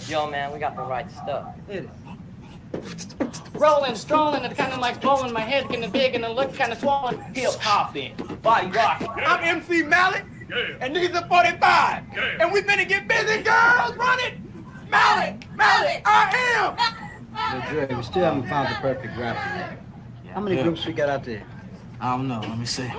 Yo, man, we got the right stuff. Hit it. Rolling, strolling, it kind of like blowing. My head getting big and it look kind of swollen. Hip hopping, body rocking. I'm MC Mallet, and these are 45. And we finna get busy, girls. Run it. Mallet, I am. Hey, Dre, we still haven't found the perfect rapper yet. How many groups we got out there? I don't know. Let me see.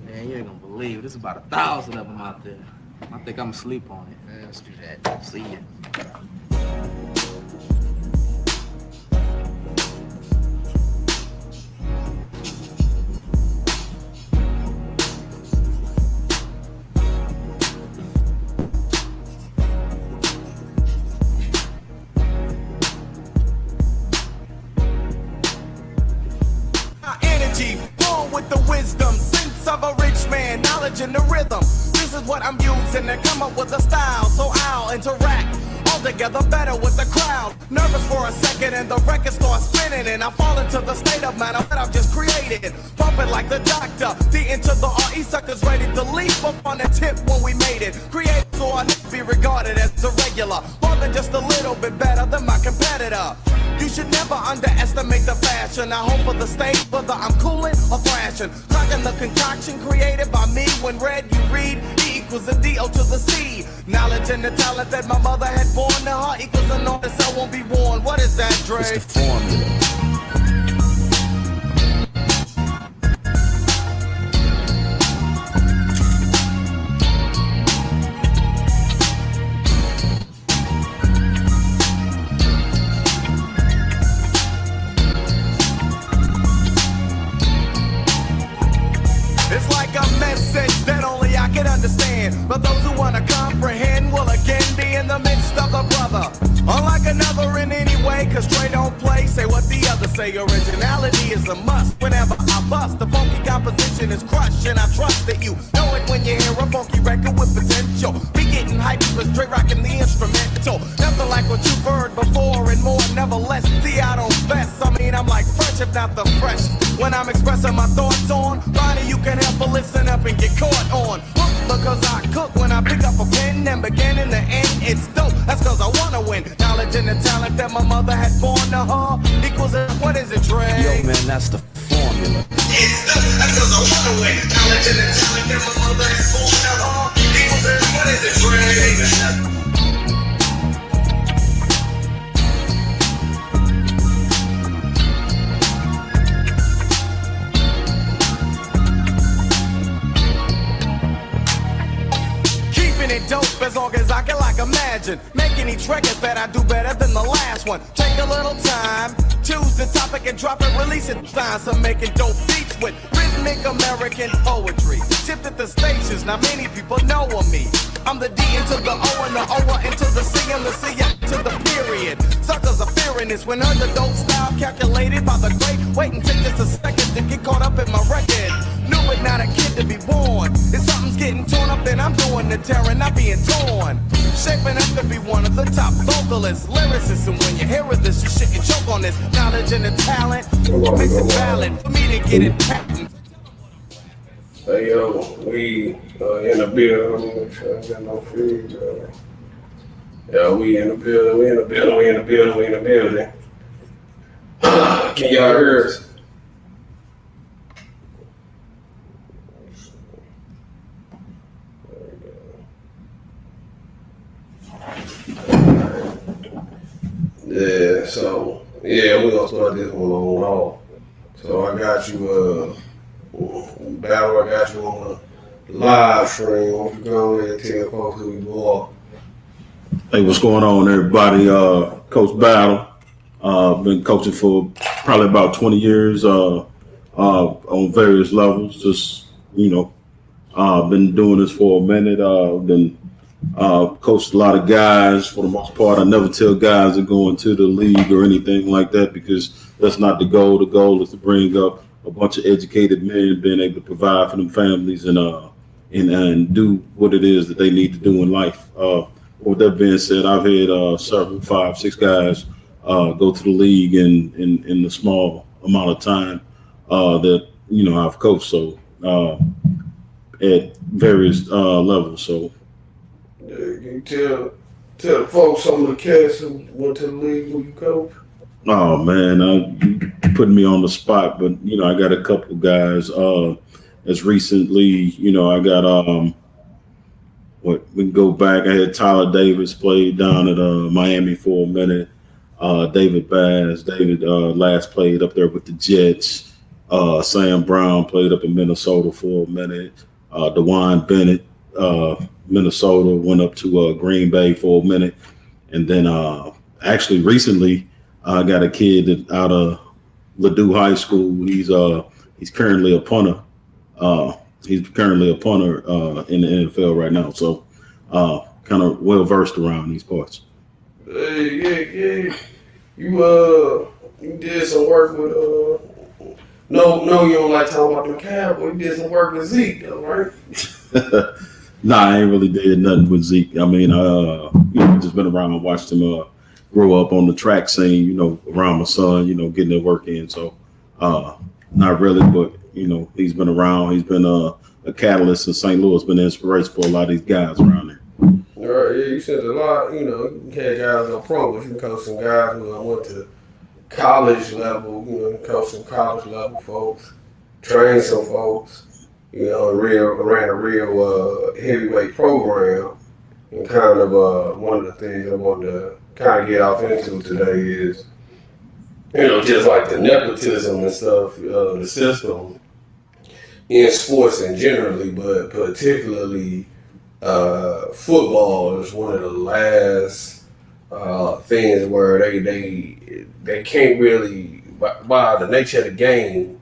Man, you ain't gonna believe it. There's about 1,000 of them out there. I think I'm asleep on it. Yeah, let's do that. See ya. Energy, born with the wisdom, sense of a rich man, knowledge in the rhythm. This is what I'm using to come up with a style, so I'll interact all together better with the crowd. Nervous for a second and the record starts spinning and I fall into the state of mind that I've just created. Pumping like the doctor, D into the RE suckers ready to leap up on the tip when we made it. Created so I need to be regarded as a regular, more than just a little bit better than my competitor. You should never underestimate the fashion. I hope for the stage, whether I'm cooling or thrashing. Cracking the concoction created by me. When read, you read E equals a D-O to the C. Knowledge and the talent that my mother had born to her equals an artist I won't be born. What is that, Dre? It's the formula. It's like a message that only I can understand. But those who wanna comprehend will again be in the midst of a brother. Unlike another in any way, cause Trey don't play, say what the others say. Originality is a must whenever I bust. The funky composition is crushed, and I trust that you know it when you hear a funky record with potential. Be getting hyped with Trey rocking the instrumental. Nothing like what you've heard before and more, nevertheless. See, I don't best. I mean, I'm like fresh, if not the fresh. When I'm expressing my thoughts on, Ronnie, you can help but listen up and get caught on. Because I cook when I pick up a pen and begin in the end, it's dope. That's cause I wanna win. Knowledge and the talent that my mother had born to her equals a, what is it, Trey? Yo, man, that's the formula. It's dope. That's cause I wanna win. Knowledge and the talent that my mother had born to her equals a, what is it, Trey? It dope as long as I can like imagine making each record that I do better than the last one. Take a little time, choose the topic and drop it, release it. Sign some making dope beats with rhythmic American poetry. Shifted the stations, now many people know of me. I'm the D into the O and the O into the C and the C to the period. Suckers are fearing this when heard the dope style calculated by the great. Wait and take just a second to get caught up in my record. Knew it, not a kid to be born. If something's getting torn up, then I'm doing the tearing, not being torn. Shaping up to be one of the top vocalists, lyricists, and when you hear this, you shouldn't choke on this. Knowledge and the talent makes it valid for me to get it patent. Hey yo, we in the building. Make sure I got no feed. Yeah, we in the building. We in the building. We in the building. We in the building. Can y'all hear us? Yeah, so yeah, we're gonna start this one on off. So I got you Battle, I got you on the live stream. Why don't you go ahead and tell folks who you are? Hey, what's going on, everybody? Coach Battle. Been coaching for probably about 20 years on various levels. Just, been doing this for a minute. Been coached a lot of guys for the most part. I never tell guys to go into the league or anything like that because That's not the goal. The goal is to bring up a bunch of educated men being able to provide for them families and do what it is that they need to do in life. With that being said, I've had several 5, 6 guys go to the league in the small amount of time that I've coached. So at various levels. So Can you tell the folks some of the cats who went to the league who you coach? oh man, you putting me on the spot, but I got a couple guys. As recently, I got we can go back. I had Tyler Davis played down at Miami for a minute. David Bass, David last played up there with the Jets. Sam Brown played up in Minnesota for a minute. DeJuan Bennett, Minnesota, went up to Green Bay for a minute. And then actually recently, I got a kid out of Ladue High School. He's currently a punter. He's currently a punter in the NFL right now. So kind of well versed around these parts. Yeah. You did some work with No, you don't like talking about the Cowboys. You did some work with Zeke, though, right? Nah, I ain't really did nothing with Zeke. I mean, just been around and watched him grow up on the track scene, around my son, getting their work in. So not really, but, he's been around. He's been a catalyst in St. Louis, been an inspiration for a lot of these guys around there. All right, yeah, you said a lot, you had guys on pro, but you coached some guys who went to college level, coached some college level folks, trained some folks, ran a real heavyweight program. And kind of one of the things I wanted to kind of get off into today is, just like the nepotism and stuff, the system in sports and generally, but particularly football is one of the last things where they can't really, by the nature of the game,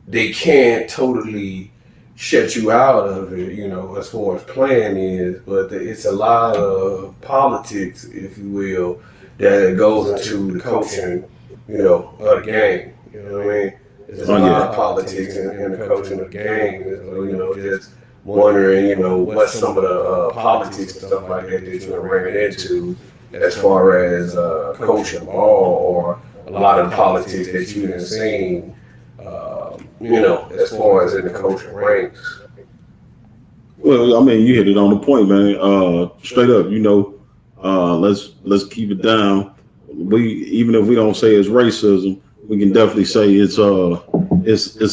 they can't totally shut you out of it, as far as playing is, but it's a lot of politics, if you will, that goes into the coaching, of the game. You know what I mean? There's a lot of politics in the coaching of the game. Just wondering, what some of the politics and stuff like that you ran into as far as coaching ball, or a lot of the politics that you've seen, as far as in the coaching ranks. Well, I mean, you hit it on the point, man. Straight up, let's keep it down. Even if we don't say it's racism, we can definitely say it's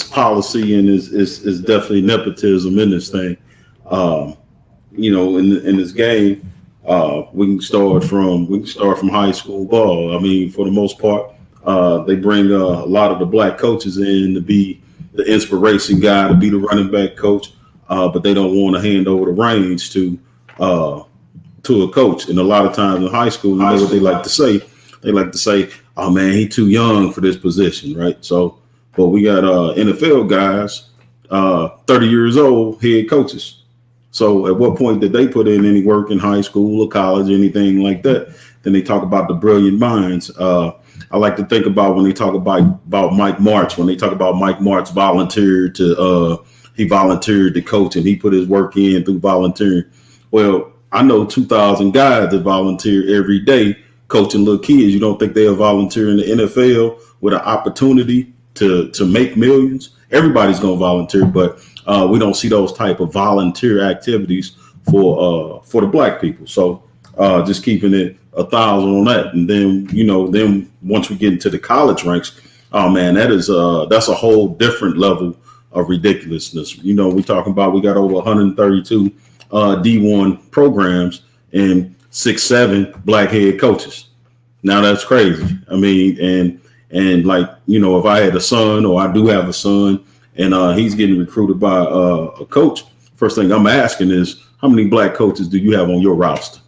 policy and it's definitely nepotism in this thing. In this game, we can start from high school ball. I mean, for the most part, they bring a lot of the black coaches in to be the inspiration guy, to be the running back coach, but they don't want to hand over the reins to a coach. And a lot of times in high school, what they like to say? They like to say, "Oh man, he's too young for this position," right? So, but we got NFL guys, 30 years old, head coaches. So at what point did they put in any work in high school or college, anything like that? Then they talk about the brilliant minds. I like to think about when they talk about Mike Martz, when they talk about Mike Martz volunteered to coach and he put his work in through volunteering. Well, I know 2,000 guys that volunteer every day coaching little kids. You don't think they'll volunteer in the NFL with an opportunity to make millions? Everybody's going to volunteer, but we don't see those type of volunteer activities for the black people. So just keeping it 1,000 on that. And then, then once we get into the college ranks, oh man, that's a whole different level of ridiculousness. We talking about, we got over 132 D1 programs and 6, 7 black head coaches. Now that's crazy. I mean, and like, if I had a son, or I do have a son, and he's getting recruited by a coach, first thing I'm asking is, how many black coaches do you have on your roster?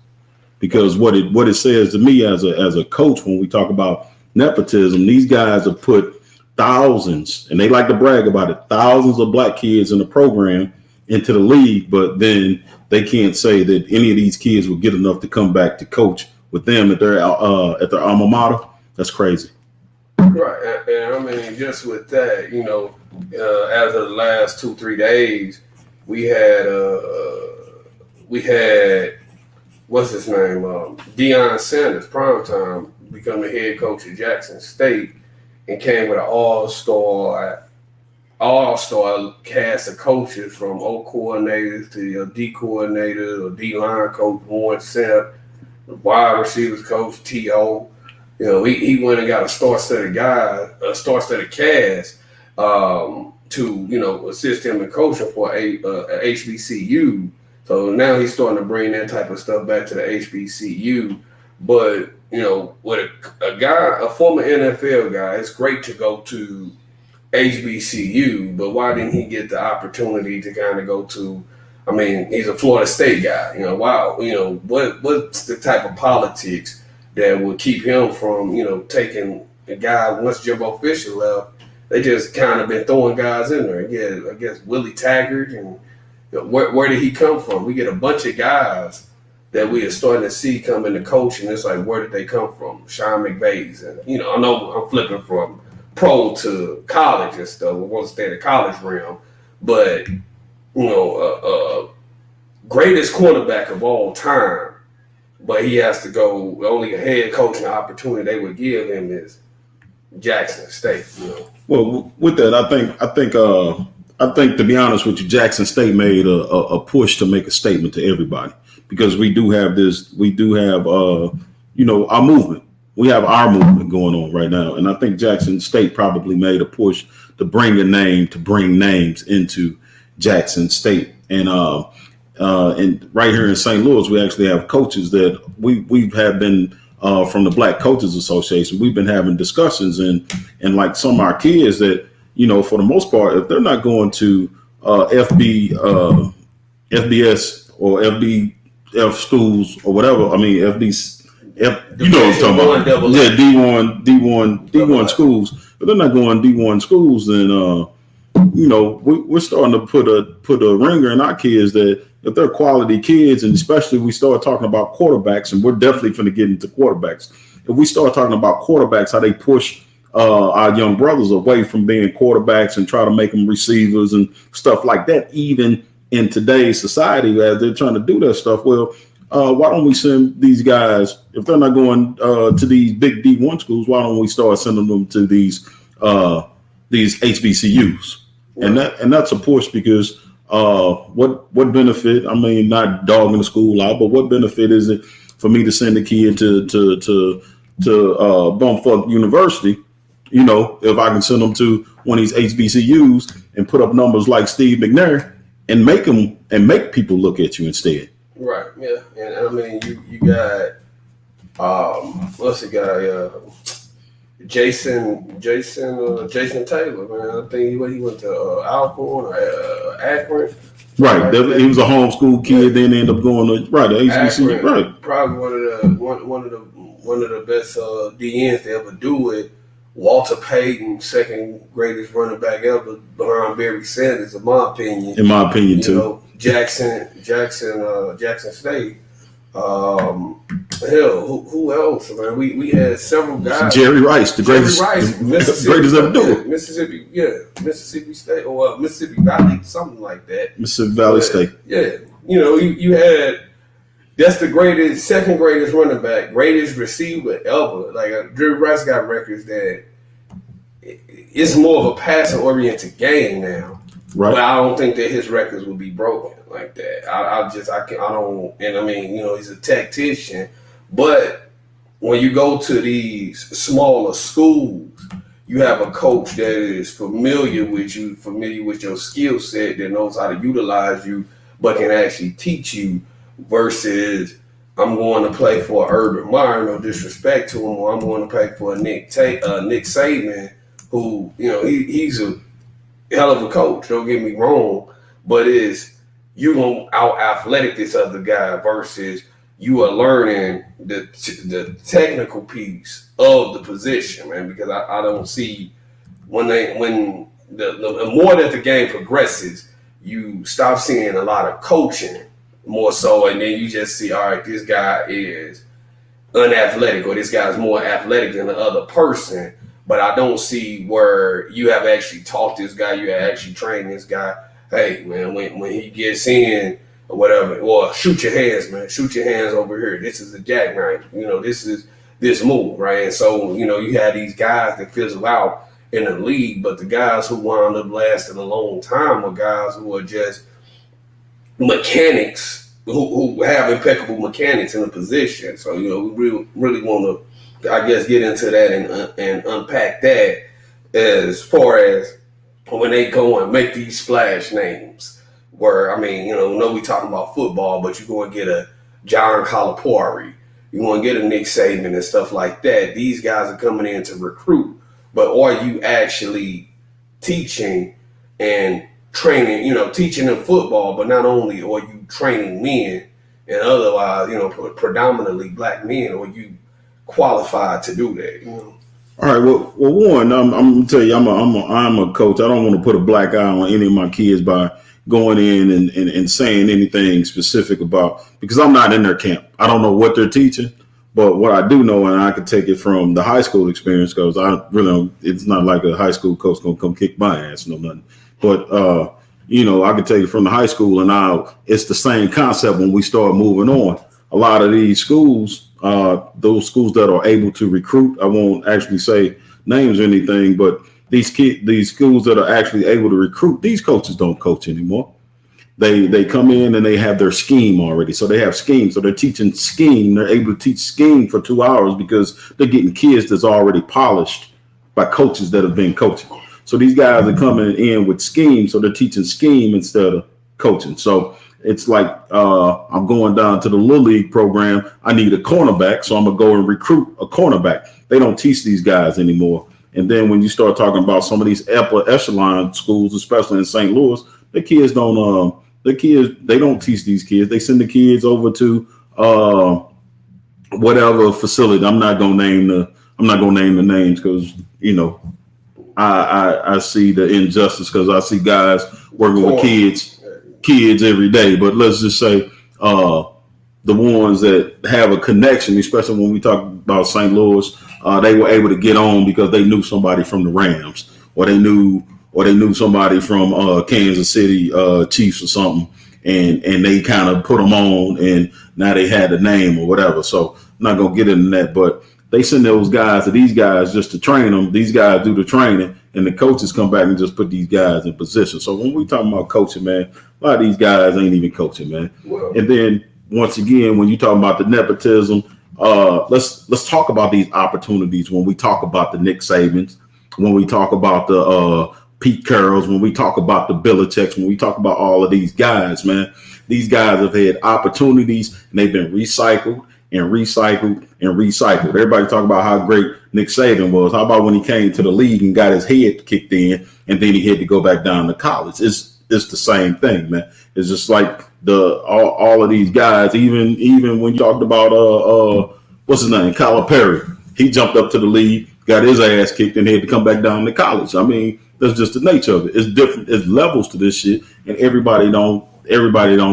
Because what it says to me as a coach, when we talk about nepotism, these guys have put thousands, and they like to brag about it, thousands of black kids in the program into the league, but then they can't say that any of these kids will get enough to come back to coach with them at their alma mater. That's crazy. Right, and I mean, just with that, as of the last 2 3 days, we had we had what's his name, Deion Sanders, primetime, become the head coach at Jackson State, and came with an all-star cast of coaches from O coordinators to your D coordinators or D line coach Warren Sapp, the wide receivers coach T.O. He went and got a star-studded guy, a star-studded cast to assist him in coaching for a HBCU. So now he's starting to bring that type of stuff back to the HBCU. But with a former NFL guy, it's great to go to HBCU, but why didn't he get the opportunity to kind of go to? I mean, he's a Florida State guy. Wow. What's the type of politics that would keep him from taking a guy once Jimbo Fisher left? They just kind of been throwing guys in there. Yeah, I guess Willie Taggart and where did he come from? We get a bunch of guys that we are starting to see come into coaching. It's like, where did they come from? Sean McVay's, and I know I'm flipping from pro to college and stuff. We want to stay in the college realm, but greatest quarterback of all time, but he has to go. The only head coaching opportunity they would give him is Jackson State. Well, with that, I think to be honest with you, Jackson State made a push to make a statement to everybody, because we do have our movement. We have our movement going on right now. And I think Jackson State probably made a push to bring names into Jackson State. And right here in St. Louis, we actually have coaches that we have been from the Black Coaches Association. We've been having discussions and like some of our kids that, for the most part, if they're not going to FBS or FBF schools or whatever, I mean, what I'm talking about. Yeah, D1 schools. But they're not going D1 schools, then we're starting to put a ringer in our kids that if they're quality kids, and especially we start talking about quarterbacks, and we're definitely going to get into quarterbacks. If we start talking about quarterbacks, how they push our young brothers away from being quarterbacks and try to make them receivers and stuff like that, even in today's society, as they're trying to do that stuff. Well, why don't we send these guys, if they're not going to these big D1 schools, why don't we start sending them to these HBCUs? Right. And that's a push, because what benefit? I mean, not dogging the school out, but what benefit is it for me to send a kid to Bumfuck University? If I can send them to one of these HBCUs and put up numbers like Steve McNair and make people look at you instead. Right. Yeah. And I mean, you got what's the guy? Jason Taylor, man. I think he went to Alcorn or Akron. Right. He was a homeschool kid, then ended up going to the HBCU. Akron, right. Probably one of the best DNs to ever do it. Walter Payton, second greatest running back ever behind Barry Sanders, in my opinion. Too. Jackson State. Who else, man? We had several guys. Jerry Rice, the greatest ever do it. Mississippi State or Mississippi Valley, something like that. Mississippi Valley State. Yeah, you had. That's the second greatest running back, greatest receiver ever. Like Jerry Rice got records that it's more of a passing-oriented game now. Right. But I don't think that his records will be broken like that. I don't. And I mean, he's a tactician. But when you go to these smaller schools, you have a coach that is familiar with your skill set, that knows how to utilize you, but can actually teach you. Versus, I'm going to play for Urban Meyer, no disrespect to him, or I'm going to play for Nick Saban, who, he's a hell of a coach, don't get me wrong, but you going to out-athletic this other guy versus you are learning the technical piece of the position, man, because I don't see when the more that the game progresses, you stop seeing a lot of coaching more so, and then you just see, all right, this guy is unathletic, or this guy's more athletic than the other person. but I don't see where you have actually taught this guy, you have actually trained this guy. Hey, man, when he gets in or whatever, or shoot your hands, man. Shoot your hands over here. This is a jackknife. This is this move, right? And so, you have these guys that fizzle out in the league, but the guys who wound up lasting a long time are guys who are just mechanics, who have impeccable mechanics in the position. So, we really want to, I guess, get into that and unpack that as far as when they go and make these splash names. Where, we talking about football, but you go and get a John Calipari, you want to get a Nick Saban and stuff like that. These guys are coming in to recruit, but are you actually teaching and training, teaching them football, but not only are you training men and otherwise, predominantly black men, or you qualified to do that, All right. Well, one, I'm gonna tell you, I'm a coach. I don't want to put a black eye on any of my kids by going in and saying anything specific about, because I'm not in their camp. I don't know what they're teaching, but what I do know, and I can take it from the high school experience, because I really don't, it's not like a high school coach gonna come kick my ass, no nothing. But I can take it from the high school, and it's the same concept when we start moving on. A lot of these schools, those schools that are able to recruit, I won't actually say names or anything, but these schools that are actually able to recruit, these coaches don't coach anymore. They come in and they have their scheme already. So they have scheme. So they're teaching scheme. They're able to teach scheme for 2 hours because they're getting kids that's already polished by coaches that have been coaching. So these guys are coming in with scheme. So they're teaching scheme instead of coaching. So it's like I'm going down to the Little League program. I need a cornerback. So I'm going to go and recruit a cornerback. They don't teach these guys anymore. And then when you start talking about some of these upper echelon schools, especially in St. Louis, they don't teach these kids. They send the kids over to whatever facility. I'm not gonna name the names because I see the injustice, because I see guys working with kids every day. But let's just say the ones that have a connection, especially when we talk about St. Louis, they were able to get on because they knew somebody from the Rams, or they knew somebody from Kansas City Chiefs or something, and they kind of put them on, and now they had the name or whatever. So I'm not gonna get into that, but they send those guys to these guys just to train them. These guys do the training, and the coaches come back and just put these guys in position. So when we talking about coaching, man, a lot of these guys ain't even coaching, man. Well, and then once again, when you talk about the nepotism, let's talk about these opportunities. When we talk about the Nick Sabans, when we talk about the Pete Carrolls, when we talk about the Belichicks, when we talk about all of these guys, man, these guys have had opportunities and they've been recycled and recycled and recycled. Everybody talk about how great Nick Saban was. How about when he came to the league and got his head kicked in, and then he had to go back down to college? It's the same thing, man. It's just like all of these guys. Even when you talked about what's his name, Calipari, he jumped up to the league, got his ass kicked, and had to come back down to college. I mean, that's just the nature of it. It's different. It's levels to this shit, and everybody don't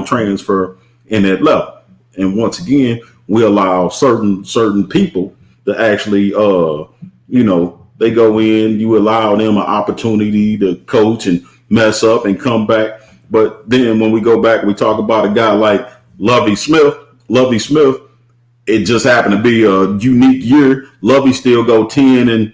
transfer in that level. And once again, we allow certain people to actually, they go in. You allow them an opportunity to coach and mess up and come back. But then when we go back, we talk about a guy like Lovie Smith. Lovie Smith, it just happened to be a unique year. Lovie still go 10 and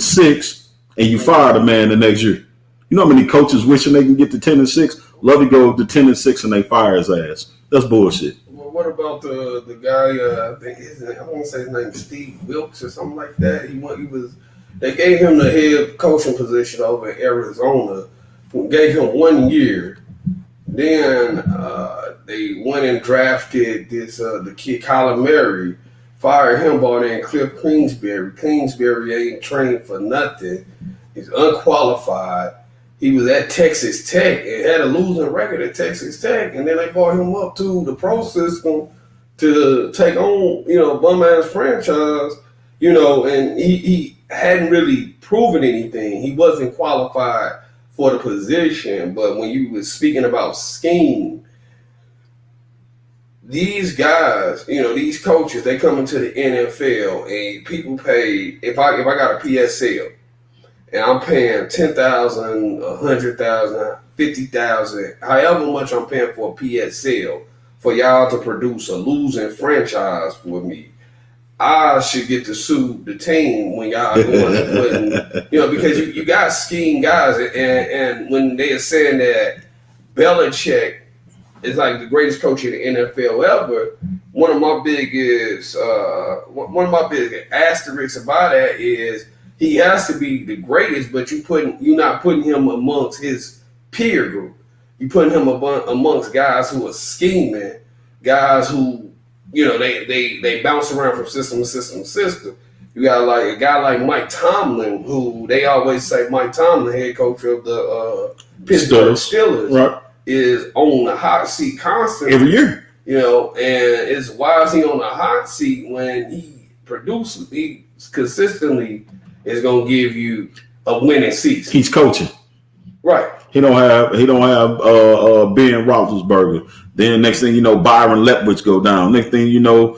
6, and you fire the man the next year. You know how many coaches wishing they can get to 10 and 6? Lovie goes to 10 and 6 and they fire his ass. That's bullshit. Well, what about the guy? I want to say his name is Steve Wilkes or something like that. They gave him the head coaching position over in Arizona. Gave him 1 year. Then they went and drafted the kid Kyler Murray, fired him, brought in Cliff Kingsbury. Kingsbury ain't trained for nothing. He's unqualified. He was at Texas Tech and had a losing record at Texas Tech, and then they brought him up to the pro system to take on, bum ass franchise, and he hadn't really proven anything. He wasn't qualified for the position. But when you was speaking about scheme, these guys, these coaches, they come into the NFL and people pay. If I got a PSL and I'm paying 10,000, 100,000, 50,000, however much I'm paying for a PSL for y'all to produce a losing franchise for me, I should get to sue the team when y'all going and putting, because you got scheme guys, and when they are saying that Belichick is like the greatest coach in the NFL ever, one of my biggest asterisks about that is he has to be the greatest, but you're not putting him amongst his peer group. You putting him amongst guys who are scheming, guys who they bounce around from system to system to system. You got like a guy like Mike Tomlin, who they always say Mike Tomlin, head coach of the Pittsburgh Steelers, right, is on the hot seat constantly every year. And why is he on the hot seat when he produces? He consistently is going to give you a winning season. He's coaching. Right. He don't have Ben Roethlisberger. Then next thing you know, Byron Leftwich go down. Next thing you know,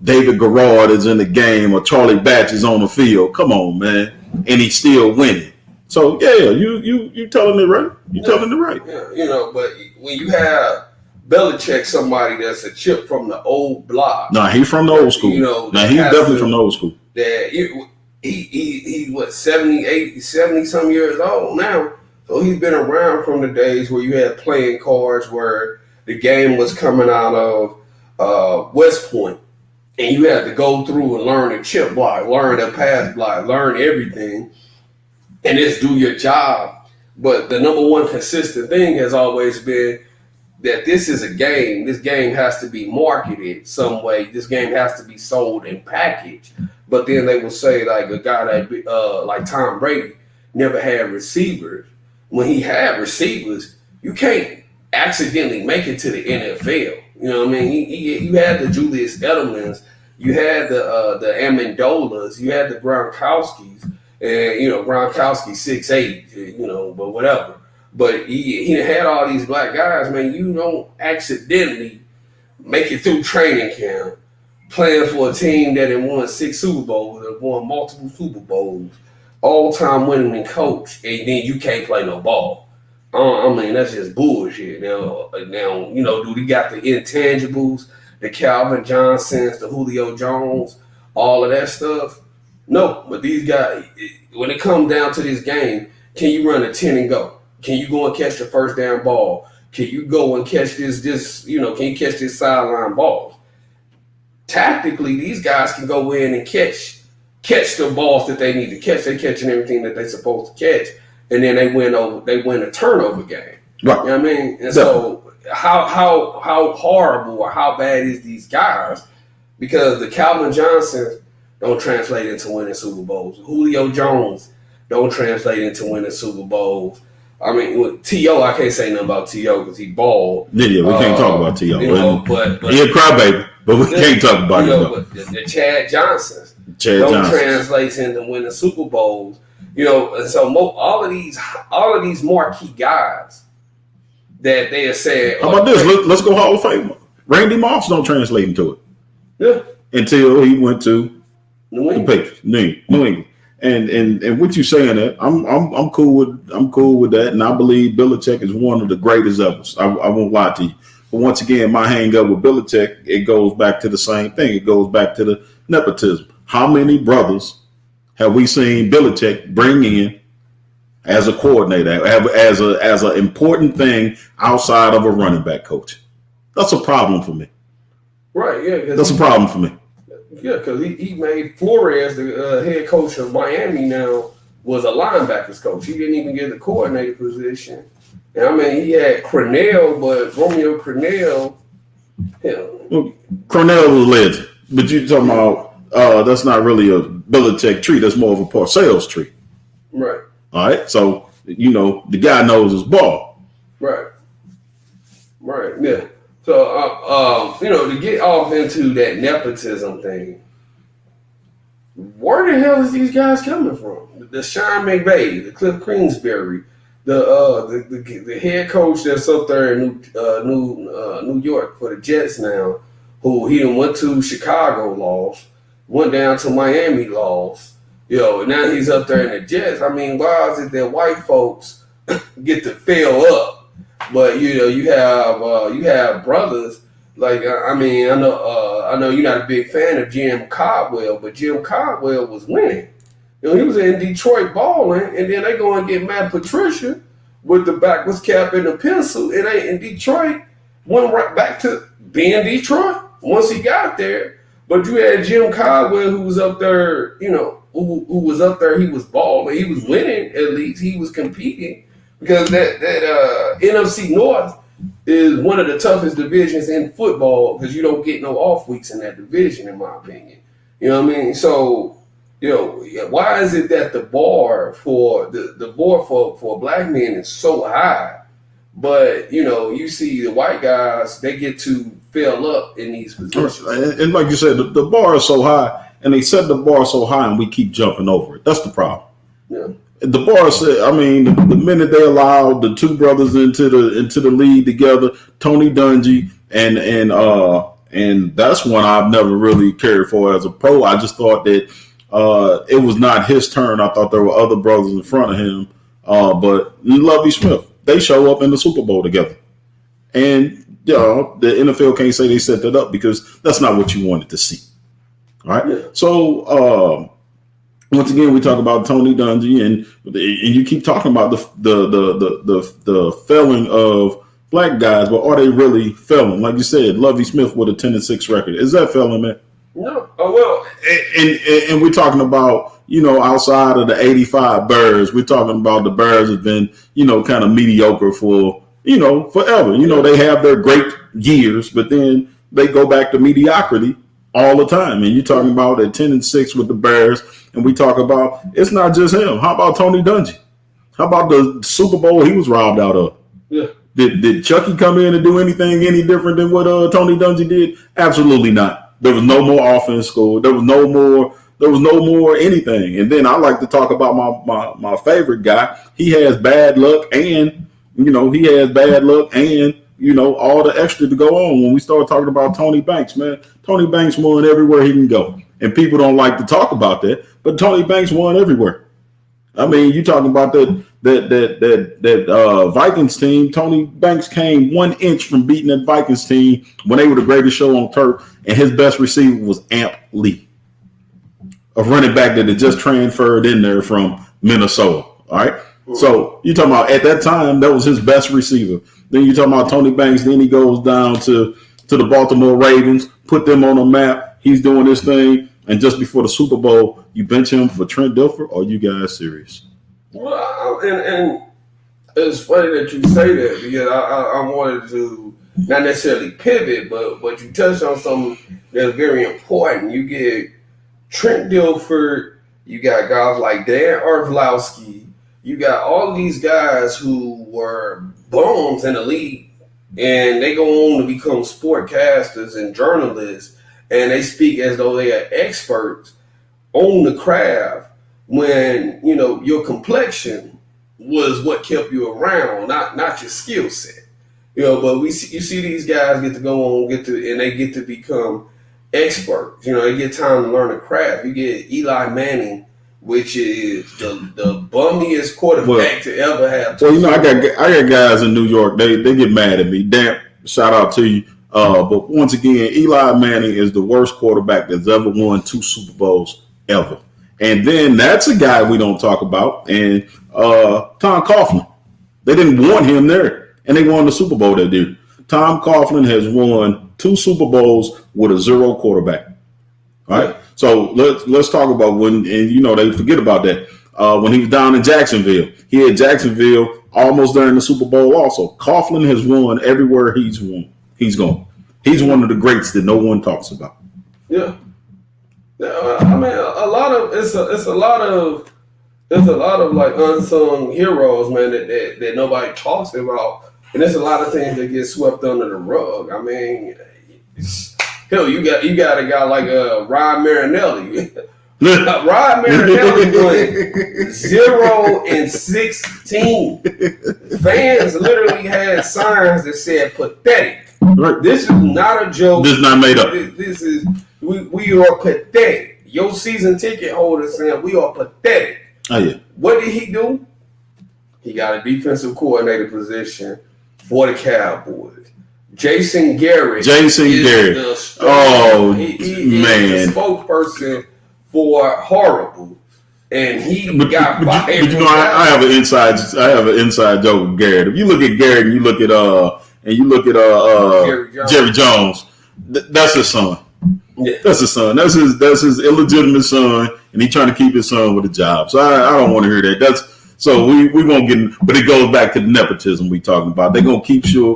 David Garrard is in the game or Charlie Batch is on the field. Come on, man. And he's still winning. So yeah, you telling it right. You telling it right. Yeah, but when you have Belichick, somebody that's a chip from the old block. Nah, he's from the old school. Nah, he's definitely from the old school. That he what 70, 80, 70 some years old now. So he's been around from the days where you had playing cards where the game was coming out of West Point, and you had to go through and learn a chip block, learn a pass block, learn everything, and just do your job. But the number one consistent thing has always been that this is a game. This game has to be marketed some way. This game has to be sold and packaged. But then they will say like a guy like Tom Brady never had receivers. When he had receivers, you can't accidentally make it to the NFL. You know what I mean? You had the Julius Edelmans, you had the Amendolas, you had the Gronkowskis, and Gronkowski 6'8", but whatever. But he had all these black guys, man. You don't accidentally make it through training camp playing for a team that had won 6 Super Bowls, that won multiple Super Bowls, all-time winning coach, and then you can't play no ball. I mean, that's just bullshit. Now, do they got the intangibles, the Calvin Johnsons, the Julio Jones, all of that stuff? No, but these guys, when it comes down to this game, can you run a 10 and go? Can you go and catch the first down ball? Can you go and catch can you catch this sideline ball? Tactically, these guys can go in and catch the balls that they need to catch. They're catching everything that they're supposed to catch, and then they win a turnover game. Right. You know what I mean? And so how horrible or how bad is these guys? Because the Calvin Johnsons don't translate into winning Super Bowls. Julio Jones don't translate into winning Super Bowls. I mean, with T.O., I can't say nothing about T.O. because he balled. Yeah, we can't talk about T.O. But he a crybaby, but we can't talk about him. But the Chad Johnsons don't translate into winning Super Bowls. And so all of these marquee guys that they are saying. How about this? Let's go Hall of Fame. Randy Moss don't translate into it. Yeah. Until he went to New England. the Patriots, New England. And what you saying that I'm cool with that, and I believe Belichick is one of the greatest ever. I won't lie to you. But once again, my hang up with Belichick, it goes back to the same thing. It goes back to the nepotism. How many brothers have we seen Belichick bring in as a coordinator, as an important thing outside of a running back coach? That's a problem for me. Right, yeah. That's a problem for me. Yeah, because he made Flores the head coach of Miami now was a linebackers coach. He didn't even get the coordinator position. And I mean, he had Cornell, but Romeo Cornell, Well, Cornell was a legend. But you're talking about that's not really a Belichick tree. That's more of a Parcells tree. Right. All right. So, the guy knows his ball. Right. Right, yeah. So, to get off into that nepotism thing, where the hell is these guys coming from? The Sean McVay, the Cliff Kingsbury, the head coach that's up there in New York for the Jets now, who he done went to Chicago, lost, went down to Miami, lost. And now he's up there in the Jets. I mean, why is it that white folks get to fail up, but you have brothers like I know you're not a big fan of Jim Caldwell, but Jim Caldwell was winning. He was in Detroit balling, and then they go and get Matt Patricia with the backwards cap and the pencil, and they in Detroit went right back to being Detroit once he got there. But you had Jim Caldwell who was up there, who was up there. He was balling, he was winning. At least he was competing because that NFC North is one of the toughest divisions in football because you don't get no off weeks in that division, in my opinion. You know what I mean? So. Why is it that the bar for for black men is so high, but you see the white guys, they get to fill up in these positions. And like you said, the bar is so high, and they set the bar so high, and we keep jumping over it. That's the problem. Yeah. The bar said, I mean, the minute they allowed the two brothers into the league together, Tony Dungy and that's one I've never really cared for as a pro. I just thought that. It was not his turn. I thought there were other brothers in front of him. But Lovie Smith, they show up in the Super Bowl together. And the NFL can't say they set that up because that's not what you wanted to see. All right. Yeah. So once again, we talk about Tony Dungy and you keep talking about the failing of black guys, but are they really failing? Like you said, Lovie Smith with a 10-6 record. Is that failing, man? No. Oh, well. And we're talking about, outside of the 85 Bears, we're talking about the Bears have been, kind of mediocre for, forever. They have their great years, but then they go back to mediocrity all the time. And you're talking about at 10-6 with the Bears, and we talk about it's not just him. How about Tony Dungy? How about the Super Bowl he was robbed out of? Yeah. Did Chucky come in and do anything any different than what Tony Dungy did? Absolutely not. There was no more offense scored. There was no more anything. And then I like to talk about my favorite guy. He has bad luck and all the extra to go on. When we start talking about Tony Banks, man, Tony Banks won everywhere he can go. And people don't like to talk about that, but Tony Banks won everywhere. I mean, you talking about that Vikings team. Tony Banks came 1 inch from beating that Vikings team when they were the greatest show on turf, and his best receiver was Amp Lee, a running back that had just transferred in there from Minnesota. All right. So you talking about at that time, that was his best receiver. Then you talking about Tony Banks. Then he goes down to the Baltimore Ravens, put them on a map. He's doing this thing. And just before the Super Bowl, you bench him for Trent Dilfer, or are you guys serious? Well, and it's funny that you say that because I wanted to not necessarily pivot, but you touched on something that's very important. You get Trent Dilfer, you got guys like Dan Orlovsky, you got all these guys who were bums in the league, and they go on to become sportcasters and journalists. And they speak as though they are experts on the craft when, your complexion was what kept you around, not your skill set. But you see these guys get to go on, and they get to become experts. They get time to learn the craft. You get Eli Manning, which is the bummiest quarterback to ever have. Well, I got guys in New York, they get mad at me. Damn, shout out to you. But once again, Eli Manning is the worst quarterback that's ever won 2 Super Bowls ever. And then that's a guy we don't talk about. And Tom Coughlin. They didn't want him there. And they won the Super Bowl that year. Tom Coughlin has won 2 Super Bowls with a 0 quarterback. All right. So let's talk about when, and they forget about that. When he was down in Jacksonville, he had Jacksonville almost during the Super Bowl also. Coughlin has won everywhere he's gone. He's one of the greats that no one talks about. Yeah. I mean, it's a lot of like unsung heroes, man, that nobody talks about, and there's a lot of things that get swept under the rug. I mean, hell, you got a guy like Ryan Marinelli. Rod Marinelli went 0-16. Fans literally had signs that said pathetic. Right. This is not a joke. This is not made up. This is we are pathetic. Your season ticket holder saying we are pathetic. Oh yeah. What did he do? He got a defensive coordinator position for the Cowboys. Jason Garrett. Is the oh he man, is the spokesperson for Horrible, and he got fired. But you know, I have an inside joke with Garrett. If you look at Garrett and you look at Jerry Jones, that's his son. Yeah. That's his son. That's his illegitimate son, and he's trying to keep his son with a job. So I don't want to hear that. So we won't get in, but it goes back to the nepotism we talking about. They're gonna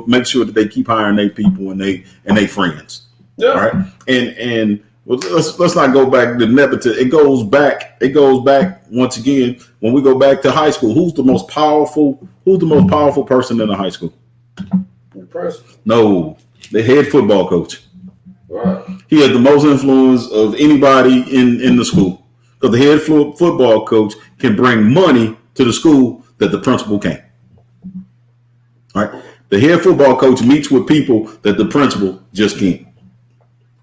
make sure that they keep hiring their people and they friends. Yeah. All right. And let's not go back to nepotism. It goes back once again when we go back to high school. Who's the most powerful person in the high school? The president. No, the head football coach. Right. He has the most influence of anybody in the school because the head football coach can bring money to the school that the principal can't. All right. The head football coach meets with people that the principal just can't.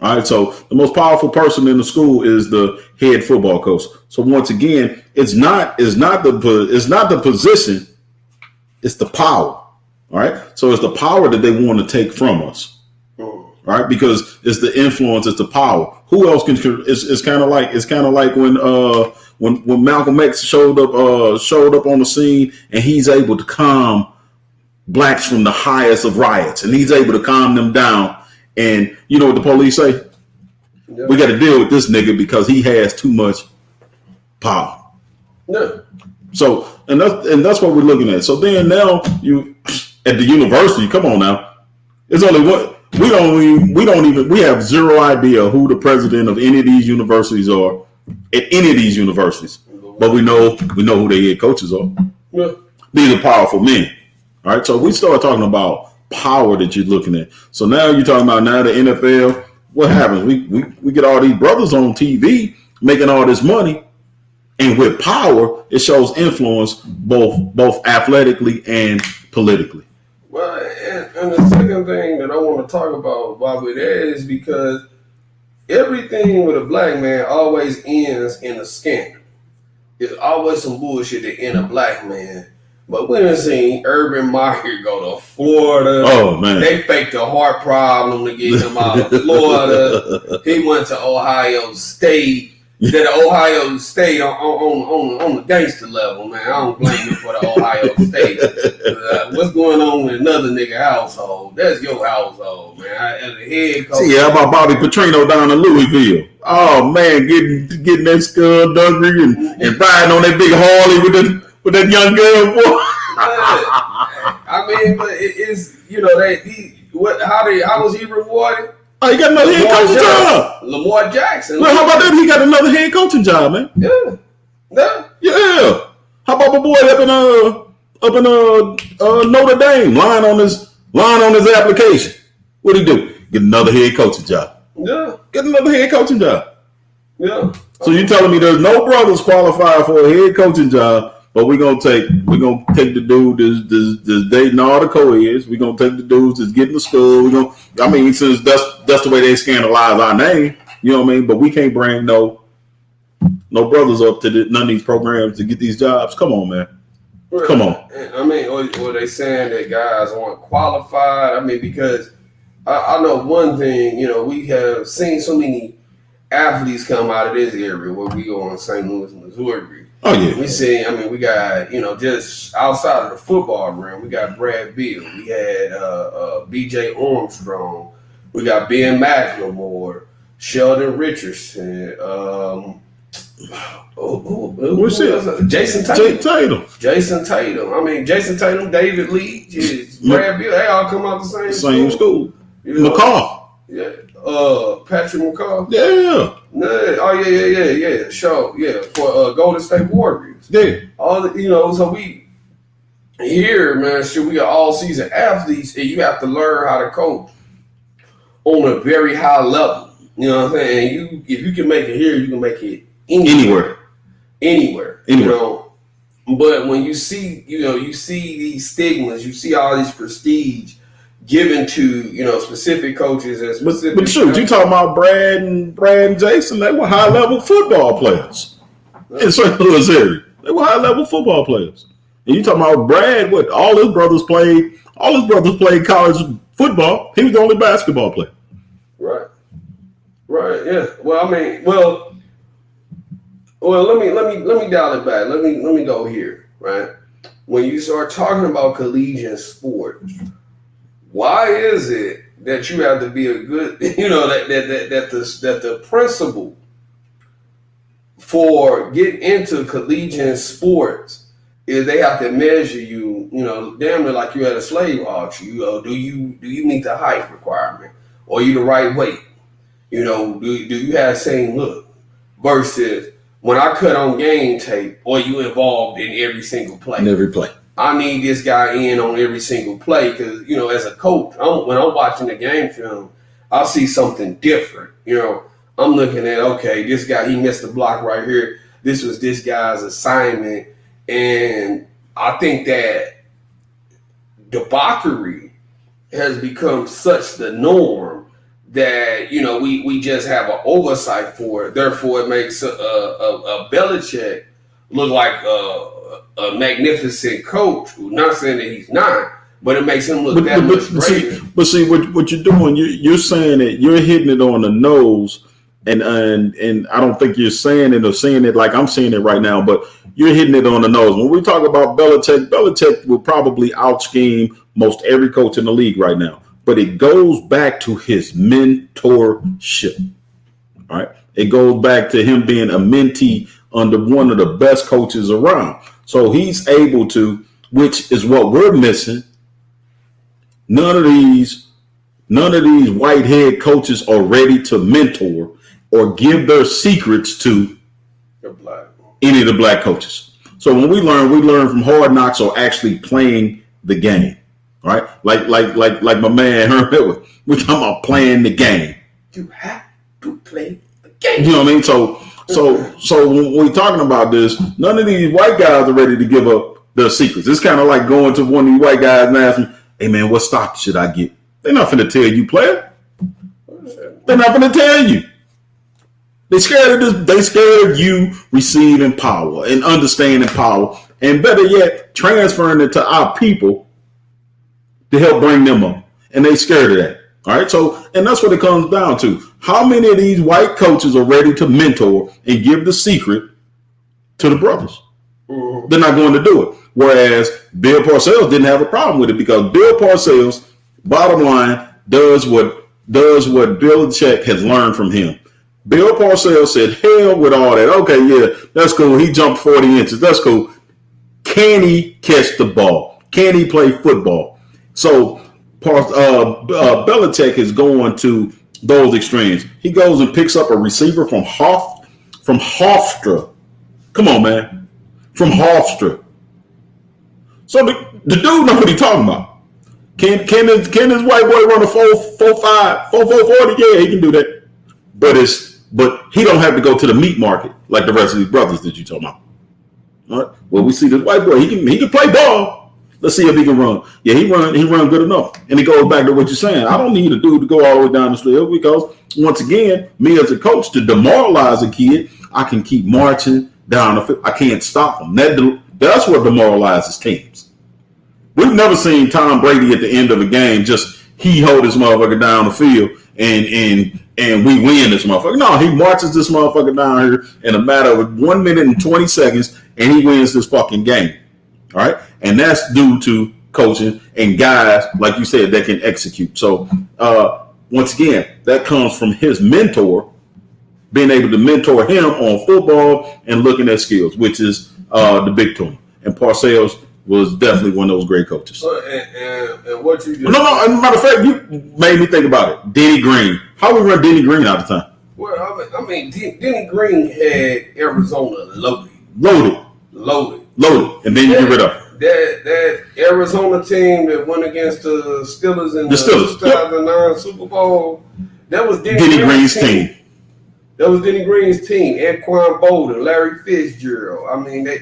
All right. So the most powerful person in the school is the head football coach. So once again, it's not the position, it's the power. All right. So it's the power that they want to take from us. Right, because it's the influence, it's the power. Who else can? It's kind of like when Malcolm X showed up on the scene, and he's able to calm blacks from the highest of riots, and he's able to calm them down. And you know what the police say? Yeah. We got to deal with this nigga because he has too much power. Yeah. So and that's what we're looking at. So then now you at the university, come on now, it's only one. We have zero idea who the president of any of these universities are at any of these universities, but we know who their head coaches are. Yeah. These are powerful men. All right. So we start talking about power that you're looking at. So now you're talking about the NFL. What happens? We get all these brothers on TV making all this money, and with power, it shows influence both athletically and politically. Well, and the second thing that I want to talk about while we're there is because everything with a black man always ends in a scandal. There's always some bullshit that end a black man. But we done seen Urban Meyer go to Florida. Oh, man. They faked a heart problem to get him out of Florida. He went to Ohio State. That Ohio State on the gangster level, man. I don't blame him for the Ohio State. What's going on with another nigga household? That's your household, man. As a head coach. See, how about Bobby Petrino down in Louisville? Oh man, getting that skullduggery and riding on that big Harley with that young girl, boy. I mean, but it's how was he rewarded? Oh, he got another head coaching job. Lamar Jackson. Well, how about that? He got another head coaching job, man. Yeah. How about my boy up in Notre Dame, lying on his application? What'd he do? Get another head coaching job. Yeah. Get another head coaching job. Yeah. So you telling me there's no brothers qualified for a head coaching job, but we're gonna take the dude that's dating all the co-eds. We're gonna take the dudes that's getting to school. Since that's the way they scandalize our name, you know what I mean? But we can't bring no brothers up to none of these programs to get these jobs. Come on, man. Come on. I mean, or they saying that guys aren't qualified. I mean, because I know one thing, we have seen so many athletes come out of this area where we go in St. Louis, Missouri. Oh, yeah. We got, just outside of the football realm, we got Brad Beal. We had B.J. Armstrong. We got Ben McLemore, Sheldon Richardson. Jason Tatum. Jason Tatum. I mean, Jason Tatum, David Lee, Brad Beal, they all come out the same school. McCall. Yeah. Patrick McCall. Yeah. Oh yeah. Sure. Yeah. For Golden State Warriors. Yeah. So we here, man. We got all season athletes, and you have to learn how to coach on a very high level. You know what I'm saying? If you can make it here, you can make it anywhere. Anywhere. You know, but when you see these stigmas, you see all this prestige given to specific coaches and specific. But shoot, you talking about Brad and Jason? They were high level football players in St. Louis area. They were high level football players. And you talking about Brad? What all his brothers played? All his brothers played college football. He was the only basketball player. Right. Yeah. Well, I mean, let me dial it back. Let me go here. Right. When you start talking about collegiate sports, why is it that you have to be a good, that the principle for getting into collegiate sports is they have to measure you, damn near like you at a slave auction. Do you meet the height requirement? Or you the right weight? Do you have the same look? Versus when I cut on game tape, or you involved in every single play. In every play. I need this guy in on every single play because, as a coach, when I'm watching the game film, I'll see something different. I'm looking at, okay, this guy, he missed the block right here. This was this guy's assignment. And I think that debauchery has become such the norm that, we just have an oversight for it. Therefore, it makes a Belichick look like a magnificent coach. Not saying that he's not, but it makes him look much greater. But see, what you're doing, you're saying that you're hitting it on the nose. And I don't think you're saying it or seeing it like I'm seeing it right now, but you're hitting it on the nose. When we talk about Belichick will probably out-scheme most every coach in the league right now. But it goes back to his mentorship. All right. It goes back to him being a mentee under one of the best coaches around. So he's able to, which is what we're missing. None of these white head coaches are ready to mentor or give their secrets to any of the black coaches. So when we learn from hard knocks or actually playing the game, right? Like my man Herman, we're talking about playing the game. You have to play the game. You know what I mean? So when we're talking about this, none of these white guys are ready to give up their secrets. It's kind of like going to one of these white guys and asking, "Hey man, what stock should I get?" They're not going to tell you, player. They're not going to tell you. They scared of this. They scared of you receiving power and understanding power, and better yet, transferring it to our people to help bring them up. And they scared of that. All right. So, and that's what it comes down to. How many of these white coaches are ready to mentor and give the secret to the brothers? Mm-hmm. They're not going to do it. Whereas Bill Parcells didn't have a problem with it because Bill Parcells, bottom line, does what Belichick has learned from him. Bill Parcells said, hell with all that. Okay, yeah, that's cool. He jumped 40 inches. That's cool. Can he catch the ball? Can he play football? So Belichick is going to those extremes. He goes and picks up a receiver from Hofstra. Come on, man. From Hofstra. So the dude know what he's talking about. Can this white boy run a 4.45, 4.40? Yeah, he can do that. But he don't have to go to the meat market like the rest of these brothers that you talking about. All right. Well, we see this white boy. He can play ball. Let's see if he can run. Yeah, he run good enough. And it goes back to what you're saying. I don't need a dude to go all the way down the street because once again, me as a coach to demoralize a kid, I can keep marching down the field. I can't stop him. That's what demoralizes teams. We've never seen Tom Brady at the end of a game just he hold this motherfucker down the field and we win this motherfucker. No, he marches this motherfucker down here in a matter of 1 minute and 20 seconds and he wins this fucking game. All right. And that's due to coaching and guys, like you said, that can execute. So once again, that comes from his mentor, being able to mentor him on football and looking at skills, which is the big tune. And Parcells was definitely one of those great coaches. And what you do? No. Matter of fact, you made me think about it. Denny Green. How we run Denny Green out of time? Well, I mean, Denny Green had Arizona loaded. And then you get rid of that Arizona team that went against the Steelers in the 2009 Super Bowl. That was Denny Green's team. That was Denny Green's team. Anquan Bolden, Larry Fitzgerald. I mean, they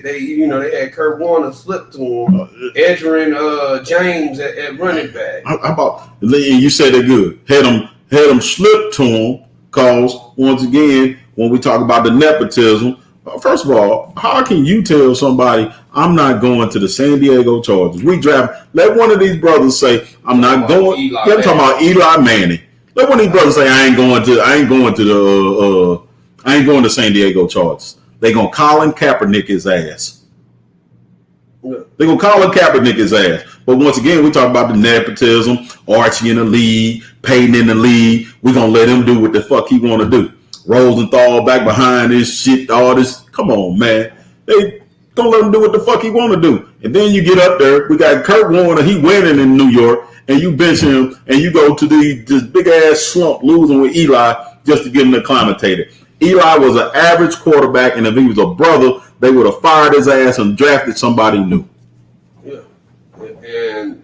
had Kurt Warner slip to him. Edgerrin James at running back. How about you said they're good? Had them slip to him because once again, when we talk about the nepotism, first of all, how can you tell somebody I'm not going to the San Diego Chargers? We draft. Let one of these brothers say I'm not going. I'm talking about Eli Manning. Let one of these brothers say I ain't going to San Diego Chargers. They gonna Colin Kaepernick his ass. Yeah. They gonna Colin Kaepernick his ass. But once again, we talk about the nepotism, Archie in the league, Peyton in the league. We gonna let him do what the fuck he wanna do. Rosenthal back behind this shit, all this. Come on, man. They gonna let him do what the fuck he wanna do. And then you get up there. We got Kurt Warner. He winning in New York. And you bench him, and you go to this big-ass slump losing with Eli just to get him acclimated. Eli was an average quarterback, and if he was a brother, they would have fired his ass and drafted somebody new. Yeah, and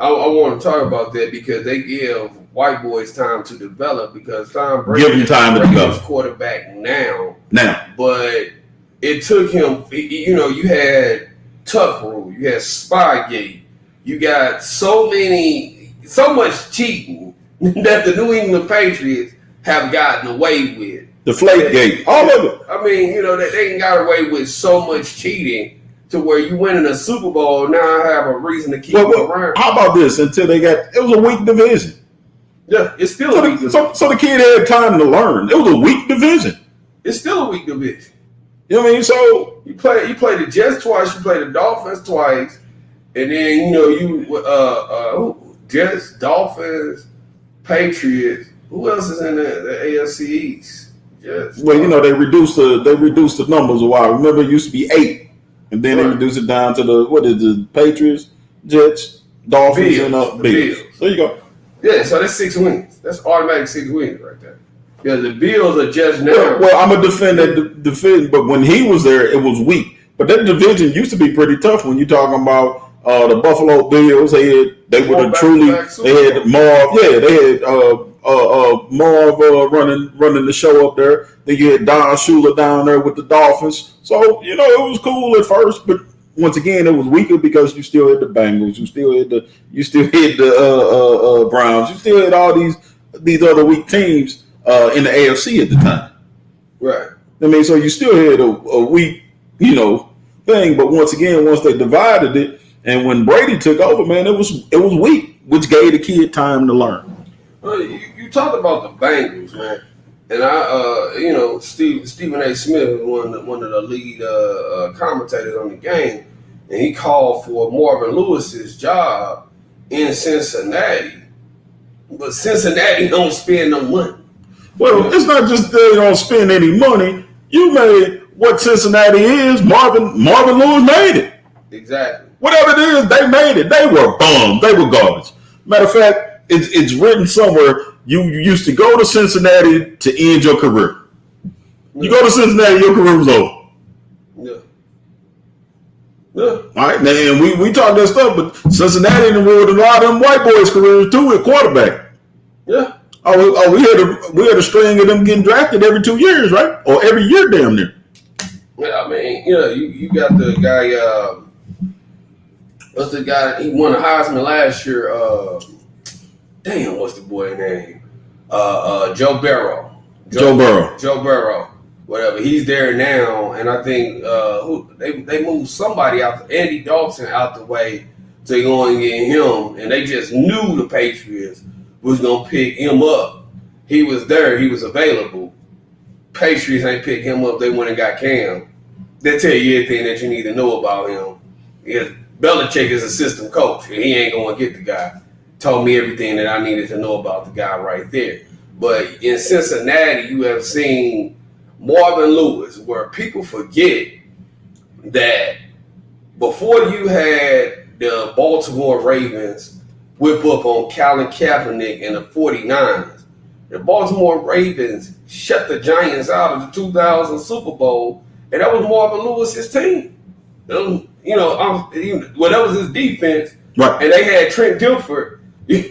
I want to talk about that because they give white boys time to develop because Tom Brady is quarterback now. But it took him, you had Tuck Rule, you had Spygate. You got so much cheating that the New England Patriots have gotten away with. Deflategate, all of it. I mean, they got away with so much cheating to where you winning a Super Bowl now I have a reason to keep them around. How about this? It was a weak division. Yeah, it's still a weak division. So the kid had time to learn. It was a weak division. It's still a weak division. You know what I mean? So you play the Jets twice, you play the Dolphins twice. And then Jets, Dolphins, Patriots. Who else is in the AFC East? Jets. Well, they reduced the numbers a while. Remember, it used to be 8, and then they reduced it down to the Patriots, Jets, Dolphins, and Bills. There you go. Yeah, so that's 6 wins. That's automatic 6 wins right there. Yeah, the Bills are just now. Well, I'm gonna defend that division, but when he was there, it was weak. But that division used to be pretty tough when you're talking about. The Buffalo Bills, they had Marv. Yeah, they had Marv running the show up there. Then you had Don Shula down there with the Dolphins. So it was cool at first, but once again, it was weaker because you still had the Bengals, you still had the Browns, you still had all these other weak teams in the AFC at the time. Right. I mean, so you still had a weak thing, but once they divided it. And when Brady took over, man, it was weak, which gave the kid time to learn. You talked about the Bengals, man, and Stephen A. Smith was one of the lead commentators on the game, and he called for Marvin Lewis's job in Cincinnati, but Cincinnati don't spend no money. Well, it's not just they don't spend any money. You made what Cincinnati is. Marvin Lewis made it. Exactly. Whatever it is, they made it. They were bums. They were garbage. Matter of fact, it's written somewhere. You used to go to Cincinnati to end your career. You go to Cincinnati, your career was over. Yeah. All right, and we talk that stuff, but Cincinnati ruined a lot of them white boys' careers too at quarterback. Yeah. We had a string of them getting drafted every 2 years, right? Or every year, damn near. Yeah, I mean, you got the guy. What's the guy? He won the Heisman last year. What's the boy name? Joe Burrow. Joe Burrow. Whatever. He's there now, and I think they moved somebody out, Andy Dalton, out the way to go and get him, and they just knew the Patriots was gonna pick him up. He was there. He was available. Patriots ain't pick him up. They went and got Cam. They tell you everything that you need to know about him. Yeah. Belichick is a system coach, and he ain't going to get the guy. Told me everything that I needed to know about the guy right there. But in Cincinnati, you have seen Marvin Lewis, where people forget that before you had the Baltimore Ravens whip up on Colin Kaepernick and the 49ers, the Baltimore Ravens shut the Giants out of the 2000 Super Bowl, and that was Marvin Lewis's team. That was his defense, right? And they had Trent Dilfer, as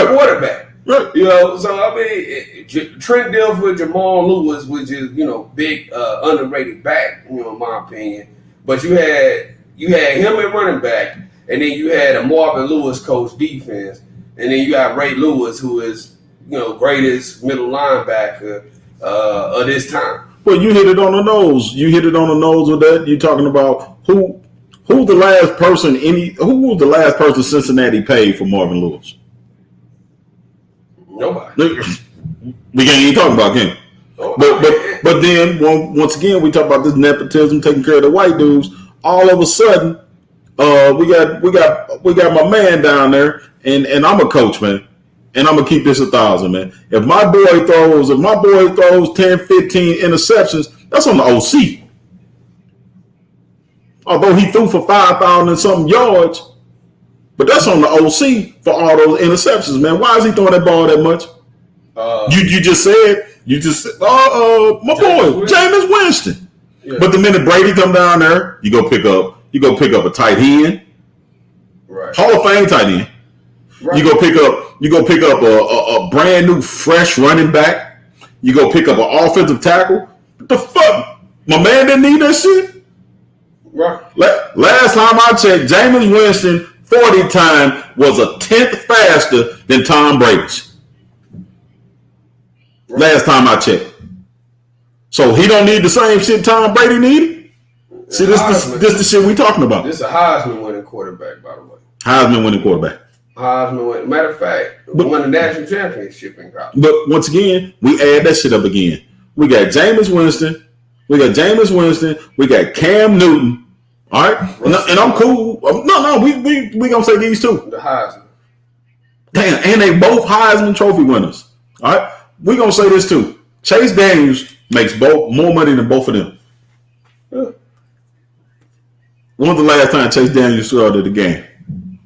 quarterback. Right. You know, so I mean, Trent Dilfer, Jamal Lewis, which is big underrated back, in my opinion. But you had him at running back, and then you had a Marvin Lewis coach defense, and then you got Ray Lewis, who is greatest middle linebacker of this time. Well, you hit it on the nose. You hit it on the nose with that. You're talking about who's the last person who was the last person Cincinnati paid for Marvin Lewis? Nobody. We can't even talk about him. But then once again we talk about this nepotism, taking care of the white dudes. All of a sudden, we got my man down there, and I'm a coach, man. And I'm gonna keep this 1,000, man. If my boy throws 10, 15 interceptions, that's on the OC. Although he threw for 5,000 and something yards, but that's on the OC for all those interceptions, man. Why is he throwing that ball that much? You just said my boy Jameis Winston. Yeah. But the minute Brady come down there, you go pick up a tight end, right? Hall of Fame tight end. Right. You go pick up a brand new fresh running back. You go pick up an offensive tackle. What the fuck? My man didn't need that shit. Right. Last time I checked, Jameis Winston 40 time was a 10th faster than Tom Brady's. Right. Last time I checked. So he don't need the same shit Tom Brady needed? See, this the shit we talking about. This is a Heisman winning quarterback, by the way. Heisman winning quarterback. Matter of fact, won the national championship in college. But once again, we add that shit up again. We got Jameis Winston. We got Cam Newton. All right, and I'm cool. No, we gonna say these two. The Heisman. Damn, and they both Heisman Trophy winners. All right, we gonna say this too. Chase Daniels makes more money than both of them. Yeah. When's the last time Chase Daniels started the game?